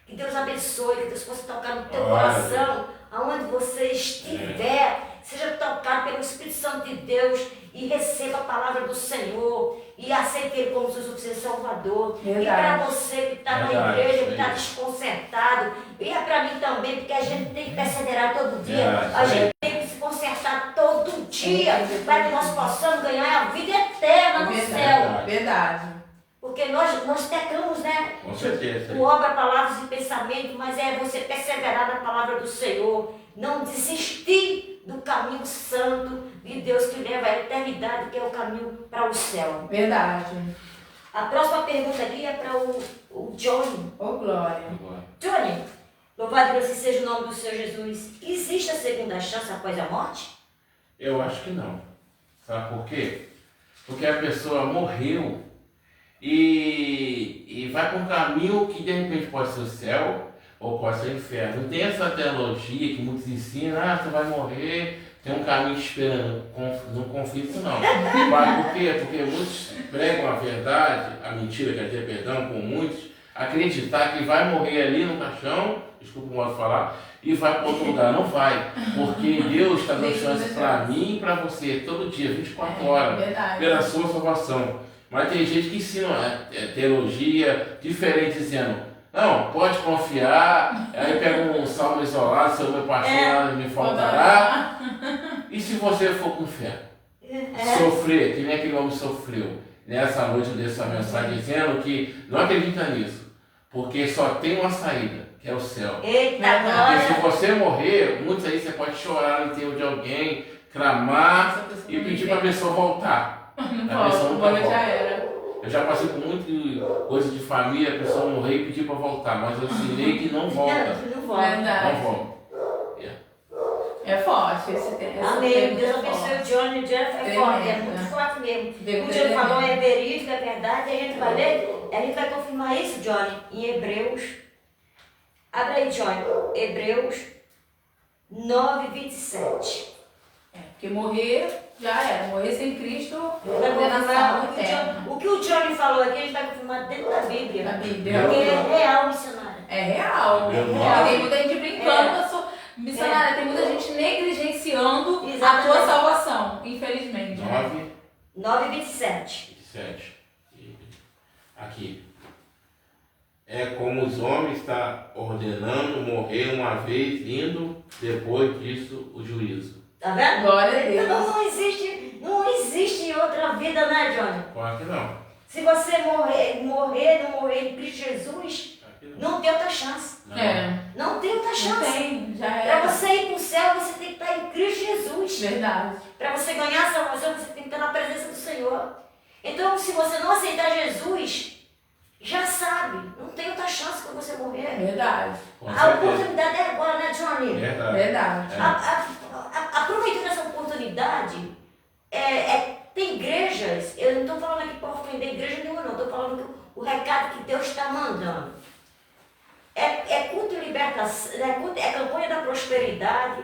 Que Deus abençoe, que Deus possa tocar no teu coração, aonde você estiver, seja tocado pelo Espírito Santo de Deus e receba a palavra do Senhor e aceite Ele como seu Salvador. E para você que está na igreja, que está desconcertado, e é para mim também, porque a gente tem que perseverar todo dia, a gente tem que se consertar todo dia, para que nós possamos ganhar a vida eterna no céu. Verdade. Porque nós pecamos, né? Com certeza. Com obra, palavras e pensamento, mas é você perseverar na palavra do Senhor, não desistir do caminho santo de Deus que leva à eternidade, que é o caminho para o céu. Verdade. A próxima pergunta ali é para o Johnny. Ô, glória. Johnny, louvado seja o nome do Senhor Jesus. Existe a segunda chance após a morte? Eu acho que não. Sabe por quê? Porque a pessoa morreu e vai para um caminho que de repente pode ser o céu ou pode ser o inferno. Não tem essa teologia que muitos ensinam, você vai morrer, tem um caminho esperando. Não confio nisso não. Mas por quê? Porque muitos pregam a verdade, a mentira, quer dizer, perdão, com muitos, acreditar que vai morrer ali no caixão, desculpa o modo de falar, e vai para outro lugar. Não vai, porque Deus está dando chance para mim e para você, todo dia, 24 horas, pela sua salvação. Mas tem gente que ensina teologia diferente, dizendo, não, pode confiar, aí pega um salmo isolado, se o meu pastor nada me faltará. E se você for com fé? Sofrer, que nem aquele homem sofreu. Nessa noite eu dei essa mensagem dizendo que não acredita nisso, porque só tem uma saída, que é o céu. Porque se você morrer, muitos aí você pode chorar no enterro de alguém, clamar e pedir para a pessoa voltar. Não, já era. Eu já passei por muita coisa de família, a pessoa morrer e pedir para voltar, mas eu ensinei que não volta. Não volta. Verdade. Não volta. É forte esse tempo. Amém. Deus abençoe o Johnny. O Johnny é forte, é muito forte mesmo. O que ele falou é verídico, é verdade. A gente vai ler, a gente vai confirmar isso, Johnny, em Hebreus. Abre aí, Johnny. Hebreus 9:27. Porque morrer já era. Morrer sem Cristo, Vai condenação confirmar eterna. o que o Johnny falou aqui, a gente vai confirmar dentro da Bíblia. Na Bíblia. Porque é real, missionário. É real. É Porque real. tem muita gente brincando. Eu sou missionária, tem muita gente negligenciando a Exatamente. tua salvação, infelizmente. 9:27. 27. Aqui. É como os homens estão ordenando morrer uma vez, indo depois disso o juízo. Tá vendo? Glória a Deus. Então não existe outra vida, né, Johnny? Claro que não. Se você não morrer em Cristo Jesus, Claro que não tem outra chance. Não. Não tem outra Não chance. tem, já Para era. você ir para o céu, você tem que estar em Cristo Jesus. Verdade. Para você ganhar a salvação, você tem que estar na presença do Senhor. Então, se você não aceitar Jesus, já sabe, não tem outra chance para você morrer. Verdade. Com A certeza. oportunidade é agora, né, Johnny? Verdade. Verdade. Aproveitando essa oportunidade, tem igrejas, eu não estou falando aqui para ofender igreja nenhuma, não, estou falando que o recado que Deus está mandando. É culto de libertação, é campanha da prosperidade,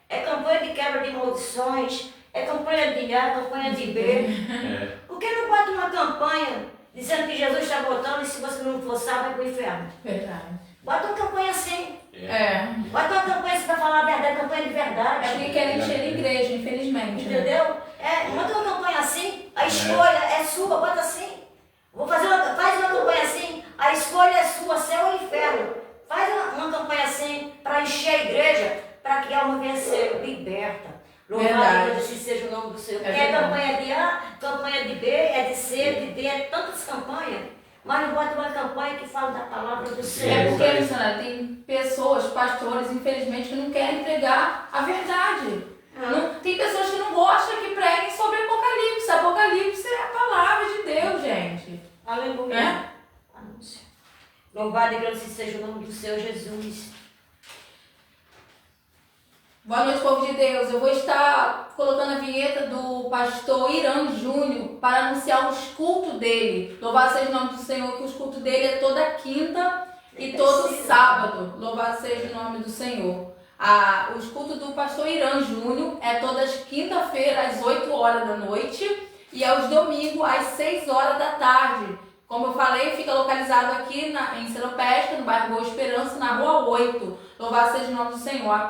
é campanha de quebra de maldições, é campanha de A, campanha de B. É. Por que não bota uma campanha dizendo que Jesus está voltando e se você não for salvo vai para o inferno? Verdade. Bota uma campanha assim. É. Bota uma campanha assim para falar a verdade, campanha de É verdade. porque querem encher a igreja, infelizmente. Né? Entendeu? Bota uma campanha assim, a escolha é sua, bota assim. Faz uma campanha assim, a escolha é sua, céu ou inferno. Faz uma campanha assim para encher a igreja, para que a alma venha ser liberta. Louvado Verdade. Deus, assim seja o nome do Senhor. É Porque é verdade. campanha de A, campanha de B, é de C, de D, é tantas campanhas. Mas não bota uma campanha que fala da palavra do É Senhor. porque, missionário, tem pessoas, pastores, infelizmente, que não querem pregar a verdade. Tem pessoas que não gostam que preguem sobre Apocalipse. Apocalipse é a palavra de Deus, gente. Aleluia. É? Anúncio. Louvado e grande seja o nome do Senhor Jesus. Boa noite, povo de Deus. Eu vou estar colocando a vinheta do pastor Irã Júnior para anunciar os cultos dele. Louvado seja o nome do Senhor, que os cultos dele é toda quinta e todo sábado. Louvado seja o nome do Senhor. Os cultos do pastor Irã Júnior é todas quinta-feira às 8 horas da noite e aos domingos às 6 horas da tarde. Como eu falei, fica localizado aqui em Seropesca, no bairro Boa Esperança, na rua 8. Louvado seja o nome do Senhor,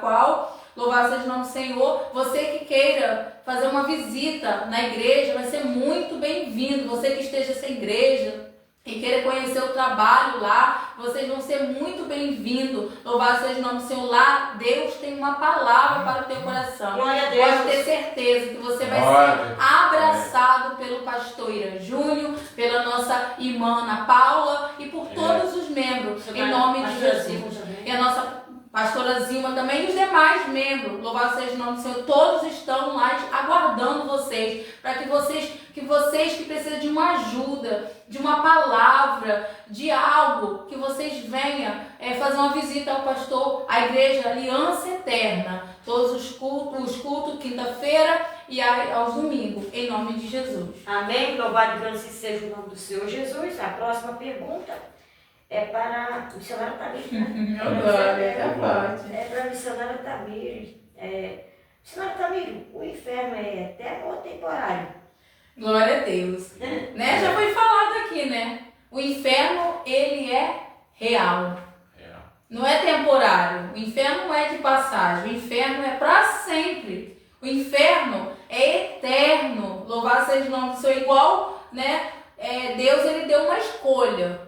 louvado seja o nome do Senhor. Você que queira fazer uma visita na igreja vai ser muito bem-vindo. Você que esteja sem igreja e queira conhecer o trabalho lá, vocês vão ser muito bem-vindos. Louvado seja o nome do Senhor. Lá, Deus tem uma palavra para o teu coração. Glória a Deus. Pode ter certeza que você vai Glória. ser abraçado pelo pastor Ira Júnior, pela nossa irmã Ana Paula e por todos os membros, em nome de Jesus. E a nossa pastora Zilma também e os demais membros, louvado seja o nome do Senhor, todos estão lá aguardando vocês, para que vocês que precisam de uma ajuda, de uma palavra, de algo, que vocês venham fazer uma visita ao pastor, à igreja Aliança Eterna, todos os cultos quinta-feira e aos domingos, em nome de Jesus. Amém. Louvado e grande seja o nome do Senhor Jesus. A próxima pergunta é para a missionária Tamires. É para a missionária Tamires. Missionária Tamires, o inferno é eterno ou temporário? Glória a Deus. Né? Já foi falado aqui, né? O inferno, ele é real. Não é temporário. O inferno não é de passagem. O inferno é para sempre. O inferno é eterno. Louvado seja o nome do Senhor. Igual, né? Deus, ele deu uma escolha.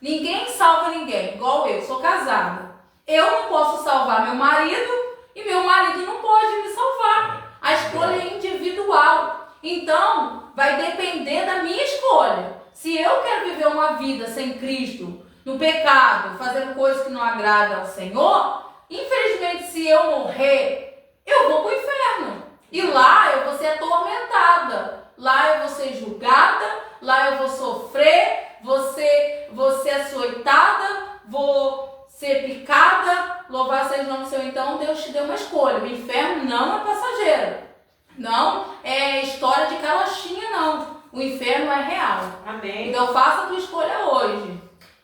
Ninguém salva ninguém. Igual eu, sou casada. Eu não posso salvar meu marido e meu marido não pode me salvar. A escolha é individual. Então, vai depender da minha escolha. Se eu quero viver uma vida sem Cristo, no pecado, fazendo coisas que não agradam ao Senhor, infelizmente, se eu morrer, eu vou para o inferno. E lá eu vou ser atormentada lá eu vou ser julgada, lá eu vou sofrer, vou ser açoitada, vou ser picada, louvado seja o nome do Senhor. Então Deus te deu uma escolha. O inferno não é passageiro, não é história de carochinha, não. O inferno é real. Amém. Então faça a tua escolha hoje.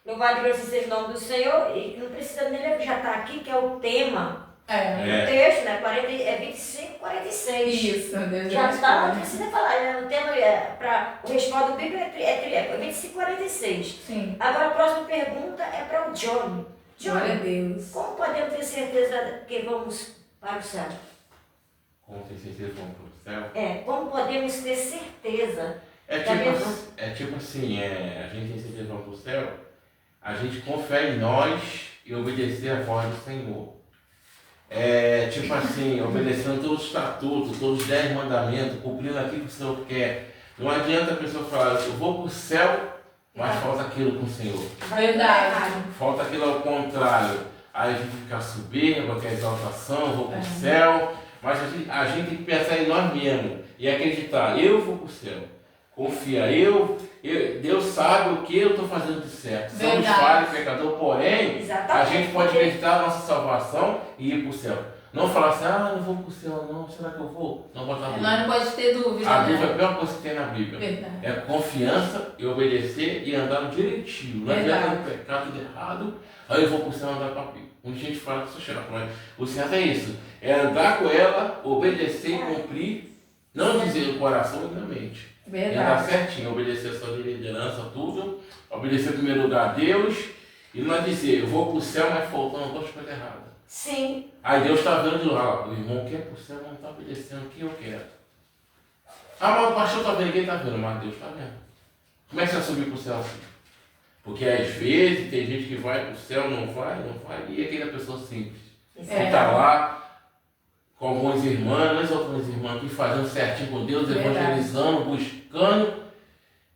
Louvado seja o nome do Senhor. E não precisa nem já está aqui, que é o tema. É. O texto, né? 25, 46. Isso, Deus Já é está, não escolha. precisa falar. O tema para o respaldo bíblico é 25, 46. Sim. Agora a próxima pergunta é para o Johnny. Glória a Johnny, Deus. como podemos ter certeza que vamos para o céu? Como tem certeza vamos para o céu? Como podemos ter certeza? É Da mesma- tipo assim, a gente tem certeza que vamos para o céu, a gente confiar em nós e obedecer a voz do Senhor. É tipo assim, obedecendo todos os estatutos, todos os 10 mandamentos, cumprindo aquilo que o Senhor quer. Não adianta a pessoa falar, eu vou para o céu, mas falta aquilo com o Senhor. Verdade. Falta aquilo ao contrário. Aí a gente fica soberba, quer exaltação, vou para o céu. Mas a gente tem que pensar em nós mesmos e acreditar, eu vou para o céu. Confia, Deus sabe o que eu estou fazendo de certo. Somos Verdade. falhos, pecador, porém, Exatamente. a gente pode acreditar na nossa salvação e ir para o céu. Não falar assim, não vou para o céu não, será que eu vou? Não botar dúvida. Nós não podemos ter dúvida, A né? dúvida é a pior coisa que tem na Bíblia. Verdade. É confiança e obedecer e andar direitinho. Não adianta Verdade. eu pecar tudo errado, aí eu vou para o céu andar com a Bíblia. Muita gente fala que você chega para o certo é isso. É andar com ela, obedecer e cumprir, não dizer no coração e na mente. E andar Verdade. certinho, obedecer a sua liderança, tudo, obedecer em primeiro lugar a Deus, e não é dizer, eu vou para o céu, mas faltando duas coisas erradas. Sim. Aí Deus está vendo de lá, o irmão quer ir para o céu, não está obedecendo o que eu quero. Mas o pastor está vendo, ninguém está vendo, mas Deus está vendo. Como é que você vai subir para o céu assim? Porque às vezes tem gente que vai para o céu, não vai, e aquela pessoa simples. Que está lá com algumas irmãs, outras irmãs aqui fazendo certinho com Deus, Verdade. evangelizando, buscando.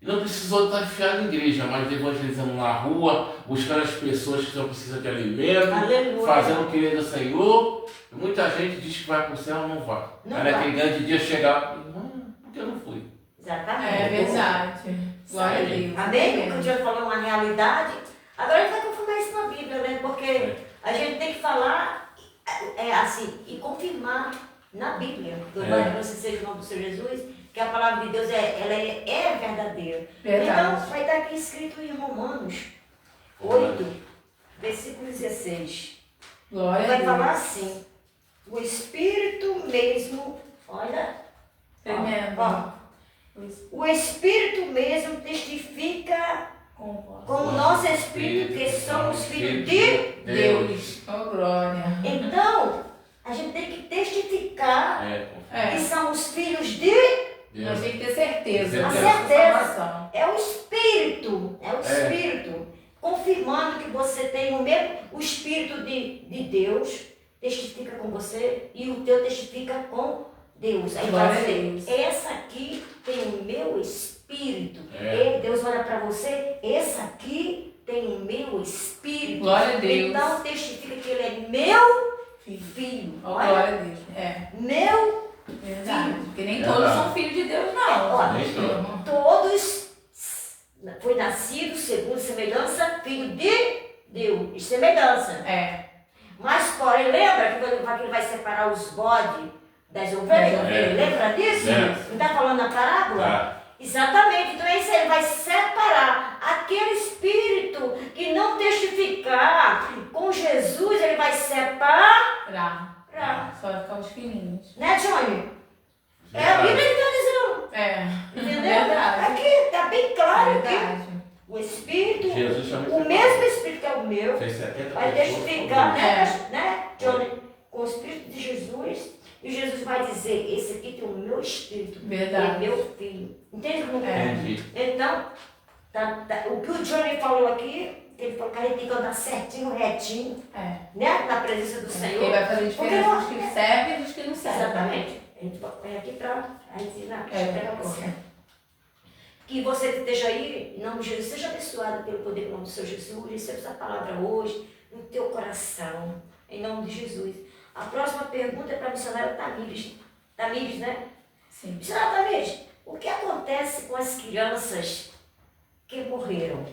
E não precisou estar enfiado em igreja, mas evangelizando na rua, buscando as pessoas que não precisam de alimento, Aleluia. fazendo o querer do Senhor. E muita gente diz que vai para o céu, não vai. Não Aí vai. naquele grande dia chegar, por que eu não fui? Exatamente. É verdade. Glória a Deus. Amém? Porque o Deus falou uma realidade. Agora a gente vai confirmar isso na Bíblia, né? Porque a gente tem que falar assim e confirmar na Bíblia. Louvado seja o nome do Senhor Jesus, que a palavra de Deus ela é verdadeira. Verdade. Então vai estar aqui escrito em Romanos 8, versículo 16. Glória a Vai Deus. falar assim: o Espírito mesmo, olha, Tremendo. ó, o Espírito mesmo testifica com o nosso Espírito que somos filhos de Deus. Oh, glória. Então, a gente tem que testificar que somos filhos de Nós temos que ter certeza. A da certeza. salvação. é o Espírito, confirmando que você tem o Espírito de Deus testifica com você e o teu testifica com Deus. Aí Glória vai a dizer, Deus. essa aqui tem o meu Espírito. É. E Deus olha para você, essa aqui tem o meu Espírito. Glória a Deus. Então testifica que ele é meu filho. Oh, Olha, glória a Deus. É. meu Verdade. Porque nem Verdade. todos são filhos de Deus, não. Olha, Nem todos. todos foi nascido segundo semelhança, filho de Deus, de semelhança. É. Mas, porém, lembra que ele vai separar os bodes das ovelhas? É. Lembra disso? É. Não está falando na parábola? Tá. Exatamente. Então, é isso aí, ele vai separar aquele espírito que não testificar com Jesus, ele vai separar. Só vai ficar os filhinhos. Né, Johnny? É a Bíblia que está dizendo. É. Entendeu? Verdade. Aqui, está bem claro aqui. Verdade. O Espírito, Jesus chama o mesmo Espírito que é o meu, Fez 70 vai pessoas, testificar, É. né, Johnny, com o Espírito de Jesus, e Jesus vai dizer, esse aqui tem o meu Espírito, Verdade. é meu filho. Entende como É. Entendi. Então, o que o Johnny falou aqui, ele falou que a gente tem que andar certinho, retinho, É. né, na presença do Senhor. Quem vai fazer Porque diferença não- dos que servem e dos que não servem. Exatamente. A gente vem aqui para a gente pegar você. É. Que você que esteja aí, em nome de Jesus, seja abençoado pelo poder do nome do Senhor Jesus. Receba essa palavra hoje no teu coração, em nome de Jesus. A próxima pergunta é para a missionária Tamires. Tamires, né? Sim. Missionária Tamires, o que acontece com as crianças que morreram?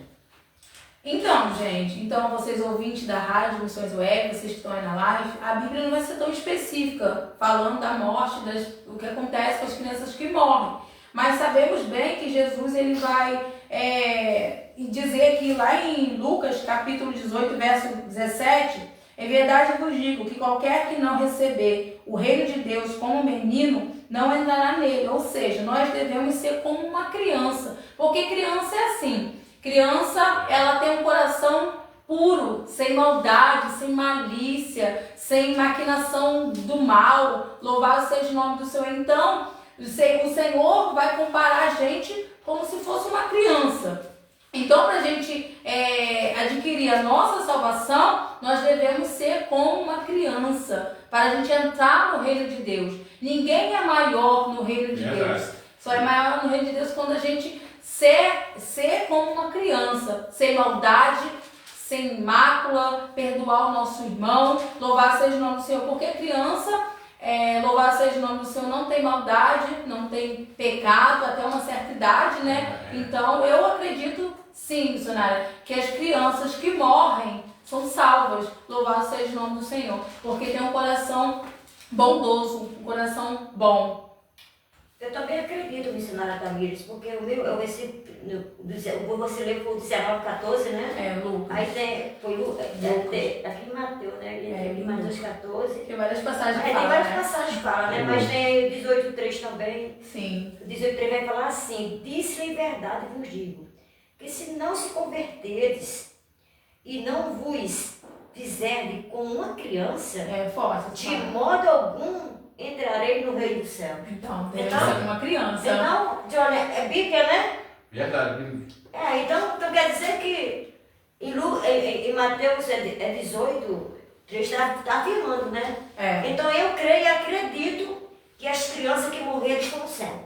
Então, gente, vocês ouvintes da Rádio Missões Web, vocês que estão aí na live, a Bíblia não vai ser tão específica, falando da morte, do que acontece com as crianças que morrem. Mas sabemos bem que Jesus ele vai dizer aqui lá em Lucas, capítulo 18, verso 17, em verdade eu vos digo que qualquer que não receber o reino de Deus como menino, não entrará nele. Ou seja, nós devemos ser como uma criança, porque criança é assim. Criança, ela tem um coração puro, sem maldade, sem malícia, sem maquinação do mal. Louvado seja o nome do Senhor. Então, o Senhor vai comparar a gente como se fosse uma criança. Então, para a gente adquirir a nossa salvação, nós devemos ser como uma criança, para a gente entrar no reino de Deus. Ninguém é maior no reino de Deus. Só é maior no reino de Deus quando a gente ser como uma criança, sem maldade, sem mácula, perdoar o nosso irmão, louvar seja o nome do Senhor, porque criança, louvar seja o nome do Senhor, não tem maldade, não tem pecado até uma certa idade, né? Então eu acredito, sim, missionária, que as crianças que morrem são salvas, louvado seja o nome do Senhor, porque tem um coração bondoso, um coração bom. Eu também acredito, missionária Tamires, porque o meu, você leu por 19:14, né? Lucas. Aí foi aqui em Mateus, né? Em Mateus 14. Tem várias passagens que Tem falam, várias né? passagens que falam, né? Mas tem 18:3 também. Sim. 18:3 vai falar assim: disse-lhe em verdade vos digo, que se não se converterdes e não vos fizerdes como uma criança, forte. de modo algum entrarei no reino do céu. Então, deve ser uma criança. Então, Johnny, é Bíblia, né? Verdade. Então quer dizer que em Mateus 18, 3 está afirmando, né? Então eu creio e acredito que as crianças que morreram estão no céu.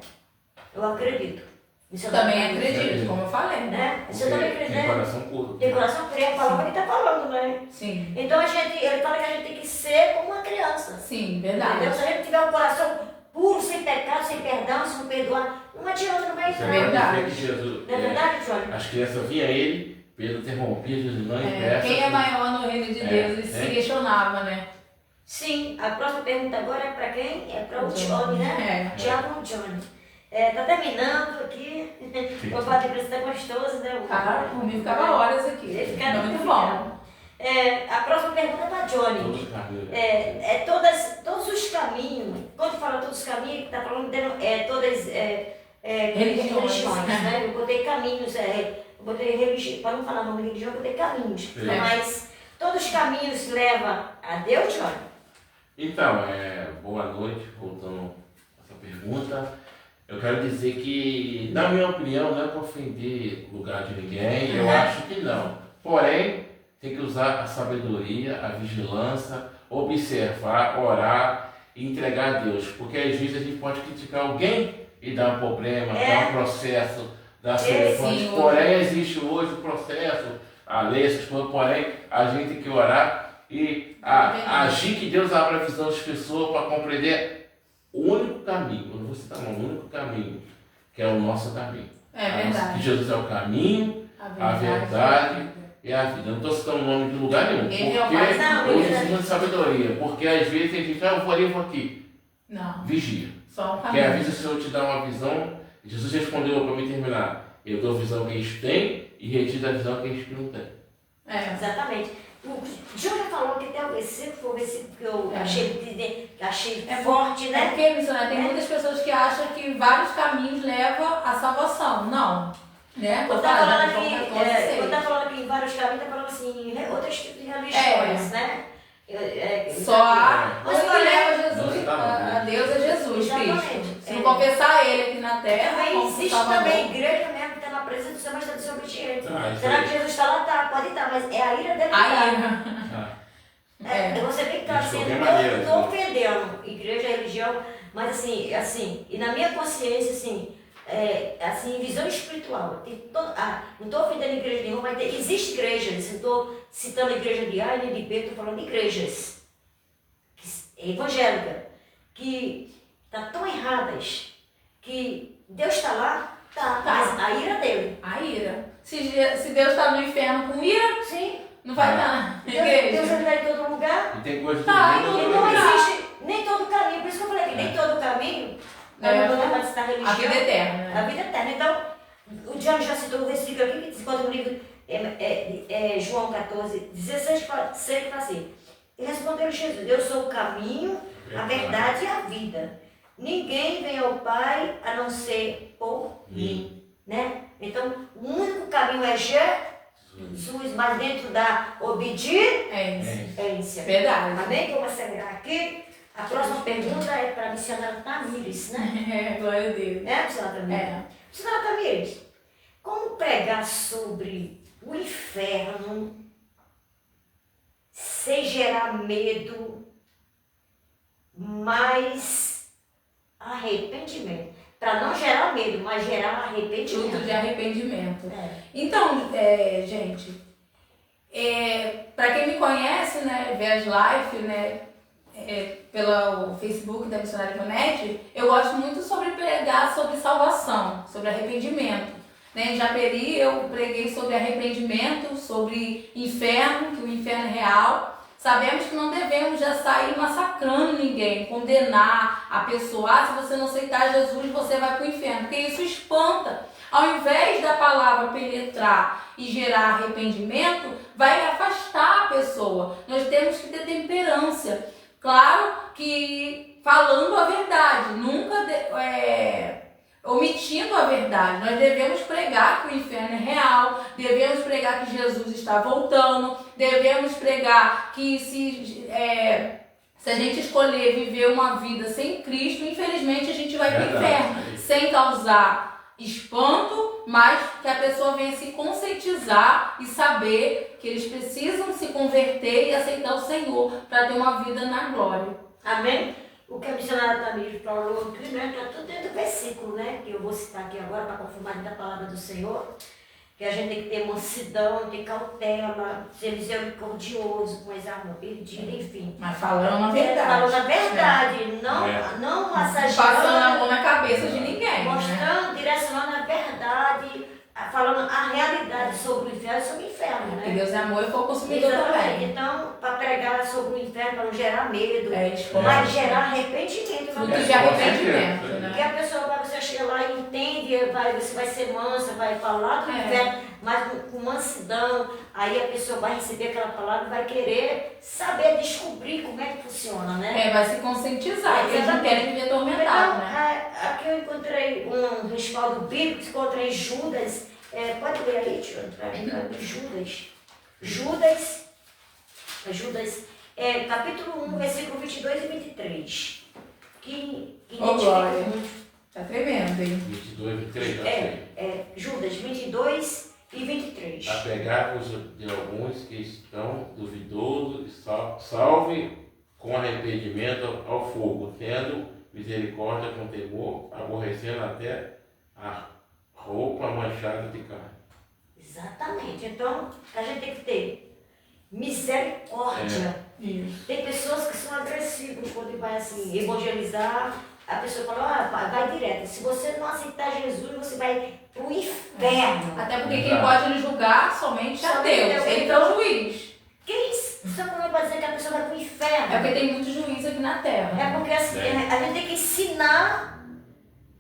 Eu acredito. Isso eu também acredito, como eu falei, né? Isso eu também acredito. Tem coração puro. Tem coração puro, é a palavra que está falando, né? Sim. Então ele fala que a gente tem que ser como uma criança. Sim, verdade. Entendeu? Se a gente tiver um coração puro, sem pecado, sem perdão, se não perdoar, não adianta, não vai entrar. Verdade. Não é verdade, Johnny? As crianças vinham a ele, Pedro interrompia, Jesus não impeça. Quem é maior no reino de Deus? Ele se questionava, né? Sim, a próxima pergunta agora é para quem? É para o Johnny, né? Tiago Johnny. Tá terminando aqui. O padre Cristo está gostoso, né? Cara, por mim ficava horas aqui. Ele fica muito bom. A próxima pergunta é para Johnny. Todos os caminhos, quando fala todos os caminhos, está falando todas religiões, né? Eu botei caminhos, botei religião, para não falar nome de religião, eu botei caminhos. Mas todos os caminhos levam a Deus, Johnny? Então, boa noite, voltando a essa pergunta. Eu quero dizer que, na minha opinião, não é para ofender o lugar de ninguém, eu acho que não. Porém, tem que usar a sabedoria, a vigilância, observar, orar e entregar a Deus. Porque às vezes a gente pode criticar alguém e dar um problema, dar um processo, dar soluções. Porém, existe hoje o processo, a lei, essas coisas, porém, a gente tem que orar e agir que Deus abra a visão das pessoas para compreender o único caminho, eu não vou citar o único caminho, que é o nosso caminho. Verdade. Que Jesus é o caminho, a verdade e a vida. Eu não estou citando o nome de lugar nenhum, porque eu ensino de sabedoria. Porque às vezes a gente eu vou ali e vou aqui. Não. Vigia. Só um porque às vezes o Senhor te dá uma visão, Jesus respondeu para mim terminar. Eu dou a visão que eles têm e retiro a visão que eles não têm. Exatamente. O Júlio falou que tem um versículo, foi um versículo que eu achei forte, né? Porque, missionário, tem muitas pessoas que acham que vários caminhos levam à salvação. Não. Né? Quando está falando aqui em vários caminhos, está falando assim, outros tipos de religiões, né? Só há o que leva Jesus, a Deus é Jesus Cristo. Se não confessar Ele aqui na terra, existe também igreja mesmo que está na presença do Senhor, mas está desobediente. Será que Jesus está lá? Tá, pode estar, mas é a ira dele. Você tem que estar assim, não estou ofendendo igreja, religião, mas assim, e na minha consciência, assim, visão espiritual. Não estou ofendendo igreja nenhuma, mas existe igrejas, não estou citando a igreja de A e de B, estou falando de igrejas evangélicas, que estão tão erradas, que Deus está lá? Tá. Tá. Mas a ira dele. A ira. Se Deus está no inferno com ira, Sim. não vai estar. Deus está em todo lugar. E tem coisa que Tá, Deus E não não quer. existe nem todo caminho. Por isso que eu falei que nem todo caminho não podemos estar religião. A vida eterna. A Né? vida eterna. Então, o Johnny já citou o versículo aqui que se encontra no livro João 14, 16, que fala assim. E respondeu Jesus: eu sou o caminho, a verdade e a vida. Ninguém vem ao Pai a não ser por mim. Né? Então, o único caminho é Jesus, mas dentro da obediência. Verdade. Amém? Vamos acelerar aqui. A próxima pergunta é para a missionária Tamires, né? Glória a Deus. Missionária Tamires? Missionária Tamires, como pregar sobre o inferno sem gerar medo, mas arrependimento? Para não gerar medo, mas gerar arrependimento. Fruto de arrependimento. É. Então, gente, para quem me conhece, né, vê as lives, né, pelo Facebook da Missionária Connect, eu gosto muito sobre pregar sobre salvação, sobre arrependimento. Né? Em Japeri eu preguei sobre arrependimento, sobre inferno, que o inferno é real. Sabemos que não devemos já sair massacrando ninguém, condenar a pessoa. Se você não aceitar Jesus, você vai para o inferno, porque isso espanta. Ao invés da palavra penetrar e gerar arrependimento, vai afastar a pessoa. Nós temos que ter temperança. Claro que falando a verdade, nunca omitindo a verdade. Nós devemos pregar que o inferno é real, devemos pregar que Jesus está voltando, devemos pregar que se a gente escolher viver uma vida sem Cristo, infelizmente a gente vai para o inferno, sem causar espanto, mas que a pessoa venha se conscientizar e saber que eles precisam se converter e aceitar o Senhor para ter uma vida na glória. Amém? O que a missionária Tamires falou aqui, né? Está tudo dentro do versículo, né? Que eu vou citar aqui agora para confirmar da palavra do Senhor. Que a gente tem que ter mansidão, ter cautela, ser misericordioso com as almas perdidas, enfim. Mas falando a verdade. Falando a verdade, não massageando. Passando a mão na cabeça de ninguém. Mostrando, né? direcionando a verdade, falando a realidade sobre o inferno e sobre o inferno, Porque né? Deus é amor e foi consumidor Exatamente. também. Então, para pregar sobre o inferno, para não gerar medo, Expor. mas gerar arrependimento. Fruto Não de arrependimento, porque né? a pessoa vai, você chega lá e entende, você vai ser mansa, vai falar do inferno, mas com mansidão, aí a pessoa vai receber aquela palavra e vai querer saber, descobrir como é que funciona, né? Vai se conscientizar, porque eles não querem viver atormentado, Então, né? aqui eu encontrei um respaldo bíblico, encontrei Judas, pode ler aí, tio, para mim, Judas, capítulo 1, versículo 22 e 23. Que glória. Tá tremendo, hein? 22, 23, Judas 22 e 23. Apegai-vos de alguns que estão duvidosos e salve com arrependimento ao fogo, tendo misericórdia com temor, aborrecendo até a roupa manchada de carne. Exatamente. Então, a gente tem que ter misericórdia. Tem pessoas que são agressivas quando vai assim, evangelizar. A pessoa fala, vai direto. Se você não aceitar Jesus, você vai pro inferno. Até porque quem pode lhe julgar somente é Deus. Ele é o juiz. Quem não vai dizer que a pessoa vai pro inferno? É porque tem muito juiz aqui na terra. É porque assim, a gente tem que ensinar,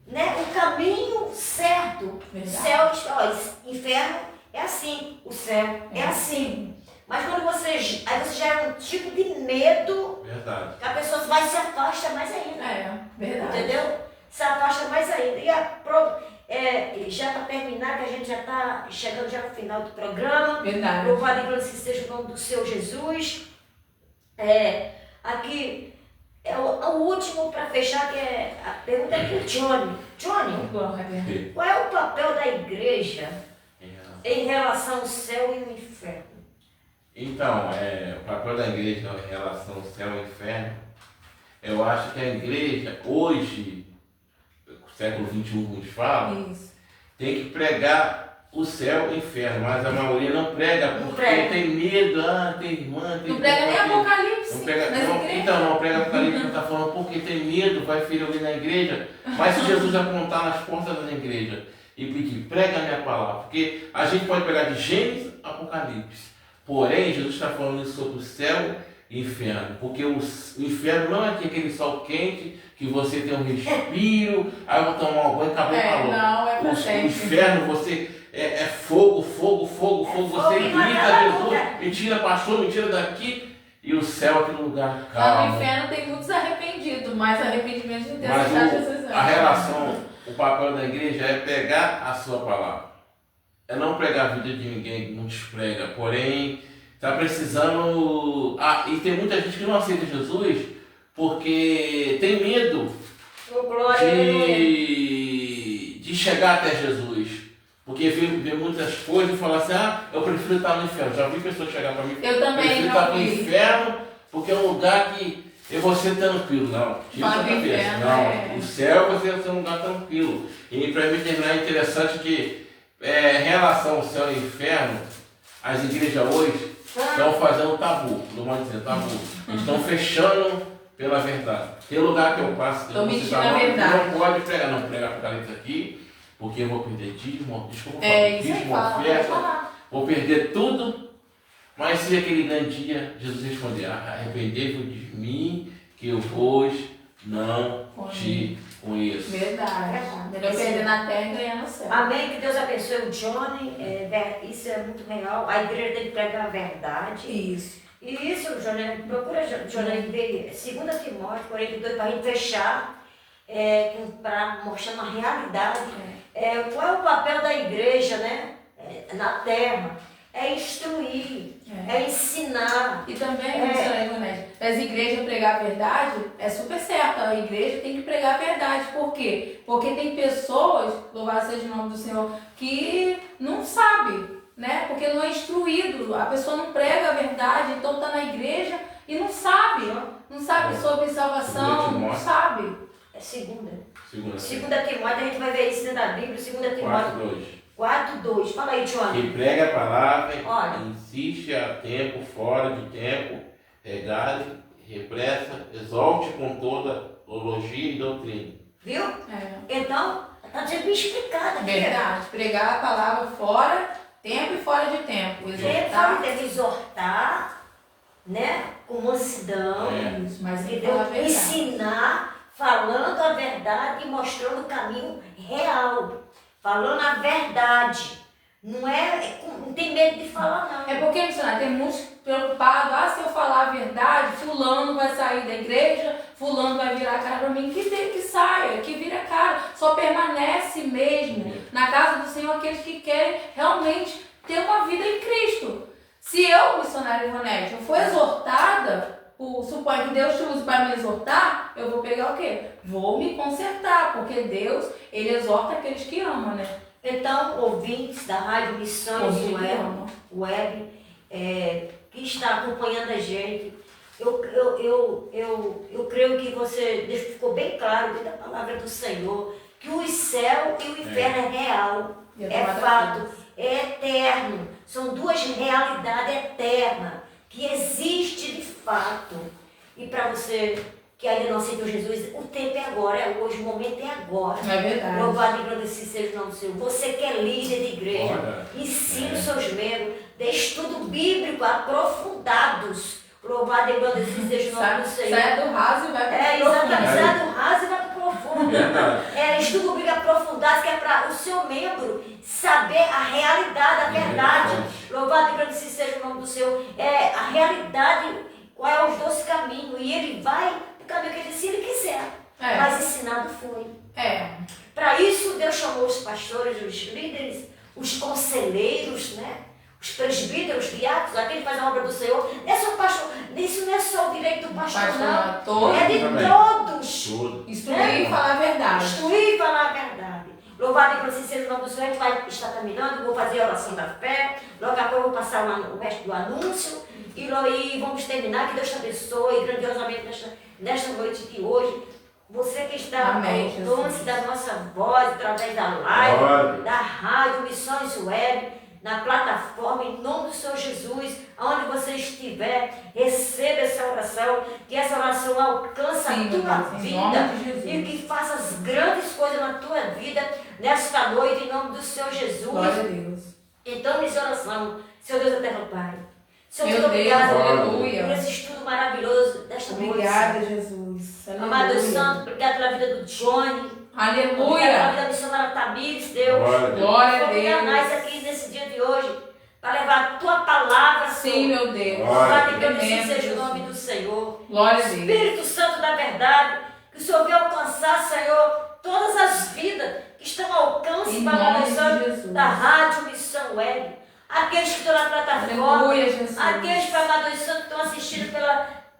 né, o caminho certo. Céu, inferno é assim, o céu é assim. Mas quando aí você gera um tipo de medo, Verdade. que a pessoa vai se afasta mais ainda. Verdade. Entendeu? Se afasta mais ainda. E já para terminar, que a gente já está chegando já no final do programa. Verdade. Louvado e glorificado que seja o nome do Senhor Jesus. Aqui é o último para fechar, que é a pergunta é do Johnny. Johnny, qual é o papel da igreja em relação ao céu e ao inferno? Então, o papel da igreja em relação ao céu e ao inferno, eu acho que a igreja, hoje, século XXI, como a gente fala, tem que pregar o céu e o inferno, mas a maioria não prega Não porque prega. tem medo, tem irmã, tem Não prega nem tem- Apocalipse. não prega, nas não, igrejas. então não prega Apocalipse, não está falando porque tem medo, vai ferir alguém na igreja. Mas se Jesus apontar nas portas da igreja e pedir, prega a minha palavra, porque a gente pode pegar de Gênesis a Apocalipse. Porém, Jesus está falando isso sobre o céu e o inferno, porque o inferno não é aquele sol quente que você tem um respiro, aí eu vou tomar um banho e acabou o calor. Não, é pra O sempre. inferno, você é fogo, fogo, fogo, fogo, fogo você e não grita, acaba Jesus, nunca. mentira, pastor, mentira daqui, e o céu é aquele lugar Lá no calmo. inferno tem muitos arrependidos, mas arrependimento de Deus Mas está Jesus a relação, o papel da igreja é pregar a sua palavra. É não pregar a vida de ninguém, não desprega. Porém, está precisando. E tem muita gente que não aceita Jesus porque tem medo Ô, glória, aleluia. de chegar até Jesus. Porque vê muitas coisas e fala assim, eu prefiro estar no inferno. Já vi pessoas chegar para mim, Eu também prefiro já estar no vi. inferno porque é um lugar que eu vou ser tranquilo. Não, tira Fala sua do cabeça. inferno, Não, é. o céu você vai ser um lugar tranquilo. E para mim terminar é interessante que em relação ao céu e inferno, as igrejas hoje estão fazendo tabu, não vou dizer tabu. Estão fechando pela verdade. Tem lugar que eu passo, Estão eu vou mentindo citar a nome, que verdade. não pode pregar, não prega Apocalipse aqui, porque eu vou perder dízimo, desculpa falar, É isso aí, dízimo, fala, pode oferta, falar. vou perder tudo. Mas se aquele grande dia Jesus responder, arrependei-vos de mim, que eu hoje não te conheço. Verdade. Melhor perder na terra e ganhar no céu. Amém, que Deus abençoe o Johnny, isso é muito real. A igreja tem que pregar a verdade. Isso. E isso, Johnny, procura, Johnny, ver 2 Timóteo 42, para a gente fechar, para mostrar uma realidade. Qual é o papel da igreja, né? Na terra? É instruir, é ensinar. E também, missionária Ivonete, as igrejas pregar a verdade é super certo. A igreja tem que pregar a verdade. Por quê? Porque tem pessoas, louvado seja o nome do Senhor, que não sabem, né? Porque não é instruído. A pessoa não prega a verdade, então está na igreja e não sabe. Não sabe sobre salvação, não sabe. É segunda. Segunda Timóteo, a gente vai ver isso dentro da Bíblia, 2 Timóteo 4:2. Fala aí, Johnny. Quem prega a palavra, Olha. insiste a tempo, fora de tempo, regale, repressa, exalte com toda elogio e doutrina. Viu? Então, está dizendo bem explicado aqui. Verdade. Pregar a palavra fora, tempo e fora de tempo. Fala que deve exortar, né? Com mansidão. Isso, mas tem que Entendeu? falar a verdade. Ensinar, falando a verdade e mostrando o caminho real. Falando a verdade. Não tem medo de falar, não. É porque, missionário, tem muitos preocupados, se eu falar a verdade, fulano vai sair da igreja, fulano vai virar a cara para mim, que saia, que vira a cara. Só permanece mesmo na casa do Senhor aqueles que querem realmente ter uma vida em Cristo. Se eu, missionária Ivonete, eu for exortada, suponho que Deus te use para me exortar, eu vou pegar o quê? Vou me consertar, porque Deus, Ele exorta aqueles que amam, né? Então, ouvintes da Rádio Missões Ouvintes que amam. Web, que está acompanhando a gente, eu creio que você ficou bem claro dentro da palavra do Senhor, que o céu e o inferno é real, é fato, é eterno. São duas realidades eternas que existem de fato. E para você que ainda não aceitou Jesus, o tempo é agora, é hoje, o momento é agora. É verdade. Louvado e agradecido seja o nome do Senhor. Você que é líder de igreja, Olha. ensine os seus membros, dê estudo bíblico aprofundados. Louvado e agradecido seja o nome do Senhor. Sai do raso e vai para o Exatamente, profundo. sai do raso e vai para o profundo. Verdade. Estudo bíblico aprofundado, que é para o seu membro saber a realidade, a verdade. Louvado e agradecido seja o nome do Senhor. A realidade, qual é os 12 caminhos. E ele vai no caminho que ele, se ele quiser. Mas ensinado foi. Para isso, Deus chamou os pastores, os líderes, os conselheiros, né? Os presbíteros, os diáconos, aquele que faz a obra do Senhor. Isso não é só o direito do pastor, não. Todos. É de Também. todos. Tudo. Instruir e falar a verdade. Instruir e falar a verdade. Louvado e agradecido seja o nome do Senhor. A gente vai estar caminhando, vou fazer a oração da fé. Logo a pouco eu vou passar o resto do anúncio. E vamos terminar. Que Deus te abençoe grandiosamente nesta noite de hoje. Você que está Amém, ao alcance da nossa voz, através da live, Glória. da rádio Missões Web, na plataforma, em nome do Senhor Jesus, aonde você estiver, receba essa oração, que essa oração alcance Sim, a meu tua Deus, em vida nome de Jesus. e que faça as grandes coisas na tua vida nesta noite, em nome do Senhor Jesus. Glória a Deus. Então, minha oração, Senhor Deus eterno Pai. Senhor, Meu muito Deus, obrigada por aleluia. esse estudo maravilhoso desta noite. Obrigada, Jesus. Amado Deus Aleluia. Santo, obrigado pela vida do Johnny. Obrigado pela Aleluia. vida da missionária Tamires, Deus. Glória a Deus. Glória a Obrigado nós Deus. aqui nesse dia de hoje, para levar a tua palavra, Sim, Senhor. meu Deus. Glória a Para que Deus. bendito Amém, seja o Jesus. nome do Senhor. Glória a Deus. Espírito Santo da verdade, que o Senhor venha alcançar, Senhor, todas as vidas que estão ao alcance Em para nome a de missão Jesus. da Rádio Missão Web. Aqueles que estão na plataforma, Aleluia, Jesus. aqueles que, amado Deus Santo, estão assistindo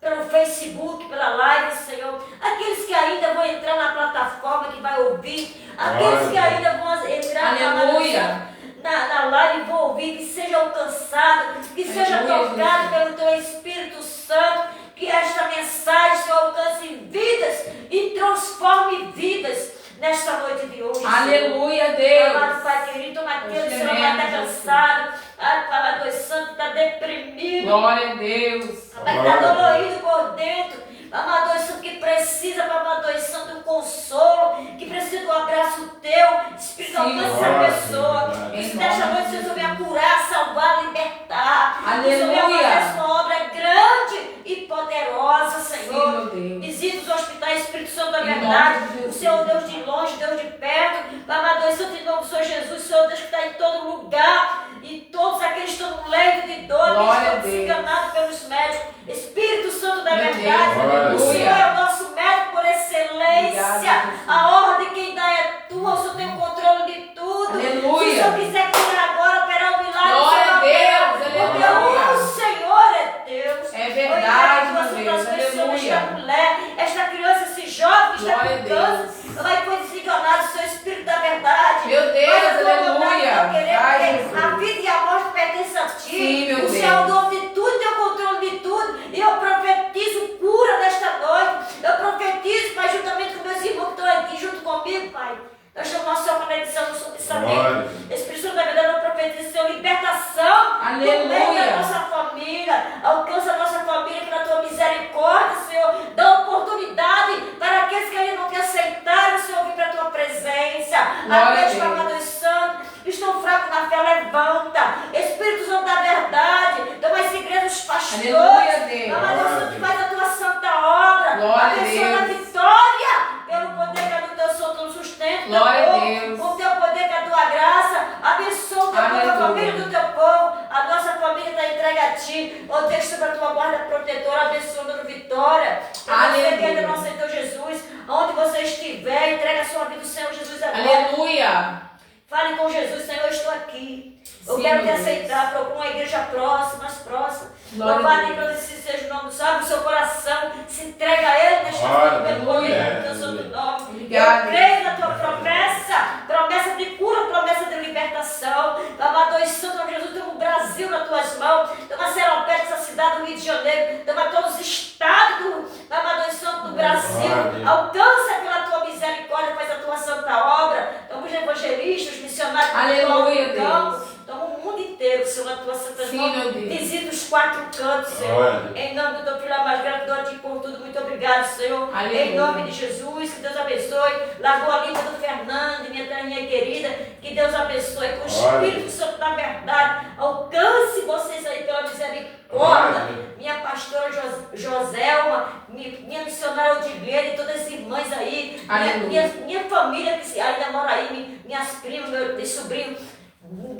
pelo Facebook, pela live, Senhor. Aqueles que ainda vão entrar na plataforma, que vai ouvir. Aqueles que ainda vão entrar Aleluia. na live e vão ouvir, que seja alcançado, que seja Aleluia, tocado Jesus. pelo Teu Espírito Santo, que esta mensagem, Senhor, alcance vidas e transforme vidas nesta noite de hoje, Senhor. Aleluia, Deus. Amado Pai querido, toma aquele Nós que está tememos, cansado, Pai Deus Santo, está deprimido, Glória a Deus. Pai, está dolorido por dentro. Amado Deus Santo, que precisa, Amado Deus Santo, do consolo, que precisa do abraço teu, Espírito, Sim, alcança essa glória, pessoa. Senhor. Que se Em nesta nome noite, de Senhor, Jesus. venha curar, salvar, libertar. Que o Senhor venha Aleluia. fazer essa obra grande e poderosa, Sim, Senhor. meu Deus. Visita os hospitais, Espírito Santo da Em verdade. nome de O Jesus. Senhor Deus de longe, Deus de perto. Amado Deus Santo, em nome do Senhor Jesus, o Senhor Deus que está em todo lugar. E todos aqueles que estão no leito de dor, Glória que a estão Deus. enganados pelos médicos. Espírito Santo da Meu verdade. Deus, aleluia. O Senhor é o nosso médico por excelência. Obrigada, Jesus. A ordem quem dá é tua. O Senhor tem o controle de tudo. Aleluia. Se o Senhor quiser curar agora, operar o milagre, Glória o Senhor a opera. Deus, Porque aleluia. o Senhor é Deus. É verdade, meu Deus, Esta aleluia. mulher, esta criança, esse jovem que está Glória a com Deus. câncer, vai foi desenganado, seu Espírito da verdade. Meu Deus, Mas a tua aleluia. vontade, teu querer, Vai, porque Jesus. a vida e a morte pertencem a ti. Sim, meu o Senhor é o Deus. dono de tudo, tem o controle de tudo. E eu profetizo cura nesta noite. Eu profetizo, Pai, juntamente com meus irmãos que estão aqui junto comigo, Pai. Nós estamos na sua conexão, no seu pensamento. Glória. Espírito Santo da verdade, eu profetizo, Senhor, libertação Aleluia. do meio da nossa família. Alcança a nossa família pela tua misericórdia, Senhor. Dá oportunidade para aqueles que ainda não te aceitaram, Senhor, vir para a tua presença. Glória a Aqueles, Deus. Pai Deus Santo, que estão fracos na fé, levanta. Espírito Santo da verdade, toma as igrejas dos pastores. Aleluia, Deus. Pai Deus Santo, faz a tua santa obra. Glória a Abençoa a Deus. vitória pelo poder que é no teu santo no sustento. Glória a teu povo, Deus. com o teu poder, com a tua graça. Abençoa o teu povo, a Aleluia. família do teu povo. A nossa família está entregue a ti. Ó Deus, sobre a tua guarda protetora, abençoando vitória. Para você que Aleluia. ainda não aceitou Jesus, onde você estiver, entrega a sua vida ao Senhor Jesus agora. Aleluia. Fale com Jesus, Senhor, eu estou aqui. Eu Sim, quero te meu Deus. aceitar para alguma igreja próxima, mais próxima. Glória a Louvado e Deus. agradecido seja o nome do Senhor, o seu coração se entrega a Ele nesta Glória, noite, pelo poder aleluia. do teu santo nome. Obrigada, Eu creio na tua promessa de cura, promessa de libertação. Amado Deus Santo, Jesus, toma o Brasil nas tuas mãos, toma Seropé, essa cidade do Rio de Janeiro, toma todos os estados do Amado Deus Santo do Brasil. Glória a Deus. Alcança pela tua misericórdia, faz a tua santa obra. Toma os evangelistas, os missionários, Aleluia, que estão no Deus. campo. Toma o mundo inteiro, Senhor, na tua santa Sim, mão. meu Deus. Visita os quatro cantos, Senhor. Glória a Deus. Em nome do teu filho mais gratidão a ti por tudo. Muito obrigado, Senhor. Aleluia. Em nome de Jesus, que Deus abençoe. Lagoa Limpa do Fernando, minha terrinha querida. Que Deus abençoe. Com o Glória. Espírito Santo da verdade. Alcance vocês aí pela misericórdia. Glória. Minha pastora Joselma, minha missionária Odiveira e todas as irmãs aí. Aleluia. Minha família que ainda mora aí, minhas primas, meus sobrinhos.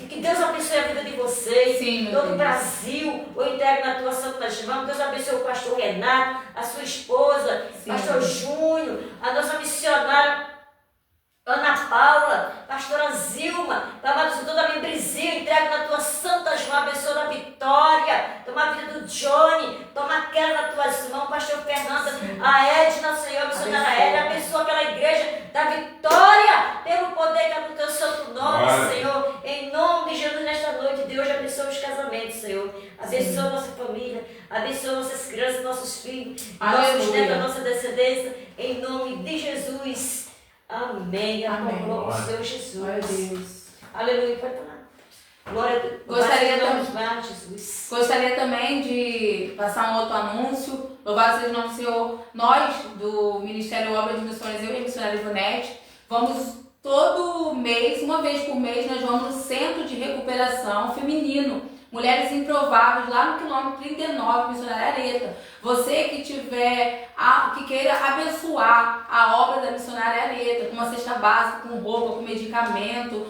Que Deus abençoe a vida de vocês, Sim, meu todo o Deus. Brasil, eu entrego na tua santas mãos. Deus abençoe o pastor Renato, a sua esposa, Sim. pastor Júnior, a nossa missionária Ana Paula, pastora Zilma, Amado, toda a membresia, entrego nas tuas santas mãos, abençoa a Vitória, toma a vida do Johnny, toma aquela nas tuas mãos, pastor Fernanda, a Edna, Senhor, a missionária Abençoa. Edna, abençoa aquela igreja da Vitória, pelo poder que é no teu santo nome, Glória. Senhor, em nome de Jesus, nesta noite, Deus abençoe os casamentos, Senhor, Senhor. Abençoa a nossa família, abençoa nossas crianças, nossos filhos, Aleluia. nossos netos, nossa descendência, em nome de Jesus. Amém. Amém. Glória ao Senhor Jesus. Glória a Deus. Aleluia. Pode falar. Glória a Deus. Gostaria Jesus. Gostaria também de passar um outro anúncio. Louvado seja o nome do Senhor. Nós, do Ministério Obra de Missões, eu e a missionária Ivonete, vamos todo mês, uma vez por mês, nós vamos no Centro de Recuperação Feminino, Mulheres Improváveis, lá no quilômetro 39, Missionária Areta. Você que que queira abençoar a obra da Missionária Areta, com uma cesta básica, com roupa, com medicamento,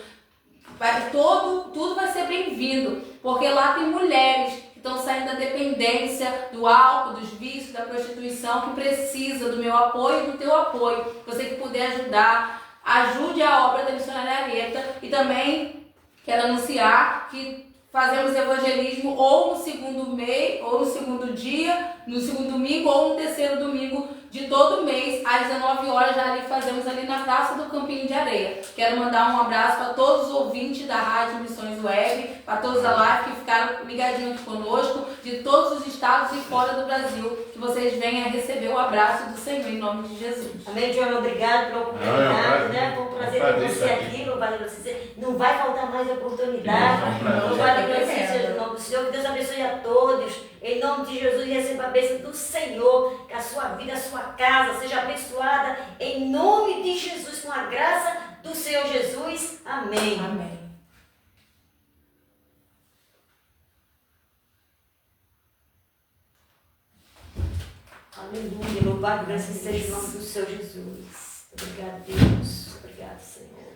tudo vai ser bem-vindo, porque lá tem mulheres que estão saindo da dependência, do álcool, dos vícios, da prostituição, que precisa do meu apoio e do teu apoio. Você que puder ajudar, ajude a obra da Missionária Areta. E também quero anunciar que fazemos evangelismo ou no segundo mês, ou no segundo dia, no segundo domingo ou no terceiro domingo de todo mês, às 19 horas, já ali fazemos ali na Praça do Campinho de Areia. Quero mandar um abraço para todos os ouvintes da Rádio Missões Web, para todos da live que ficaram ligadinhos aqui conosco, de todos os estados e fora do Brasil, que vocês venham a receber o abraço do Senhor em nome de Jesus. Amém, João, obrigado pela oportunidade, né? Foi um prazer ter você aqui, louvado você. Não vai faltar mais oportunidade. Louvado seja o nome do Senhor, que Deus abençoe a todos. Em nome de Jesus, receba a bênção do Senhor, que a sua vida, a sua casa seja abençoada. Em nome de Jesus, com a graça do Senhor Jesus. Amém. Amém. Aleluia. Louvado e graças seja o nome do Senhor Jesus. Obrigado, Deus. Obrigado, Senhor.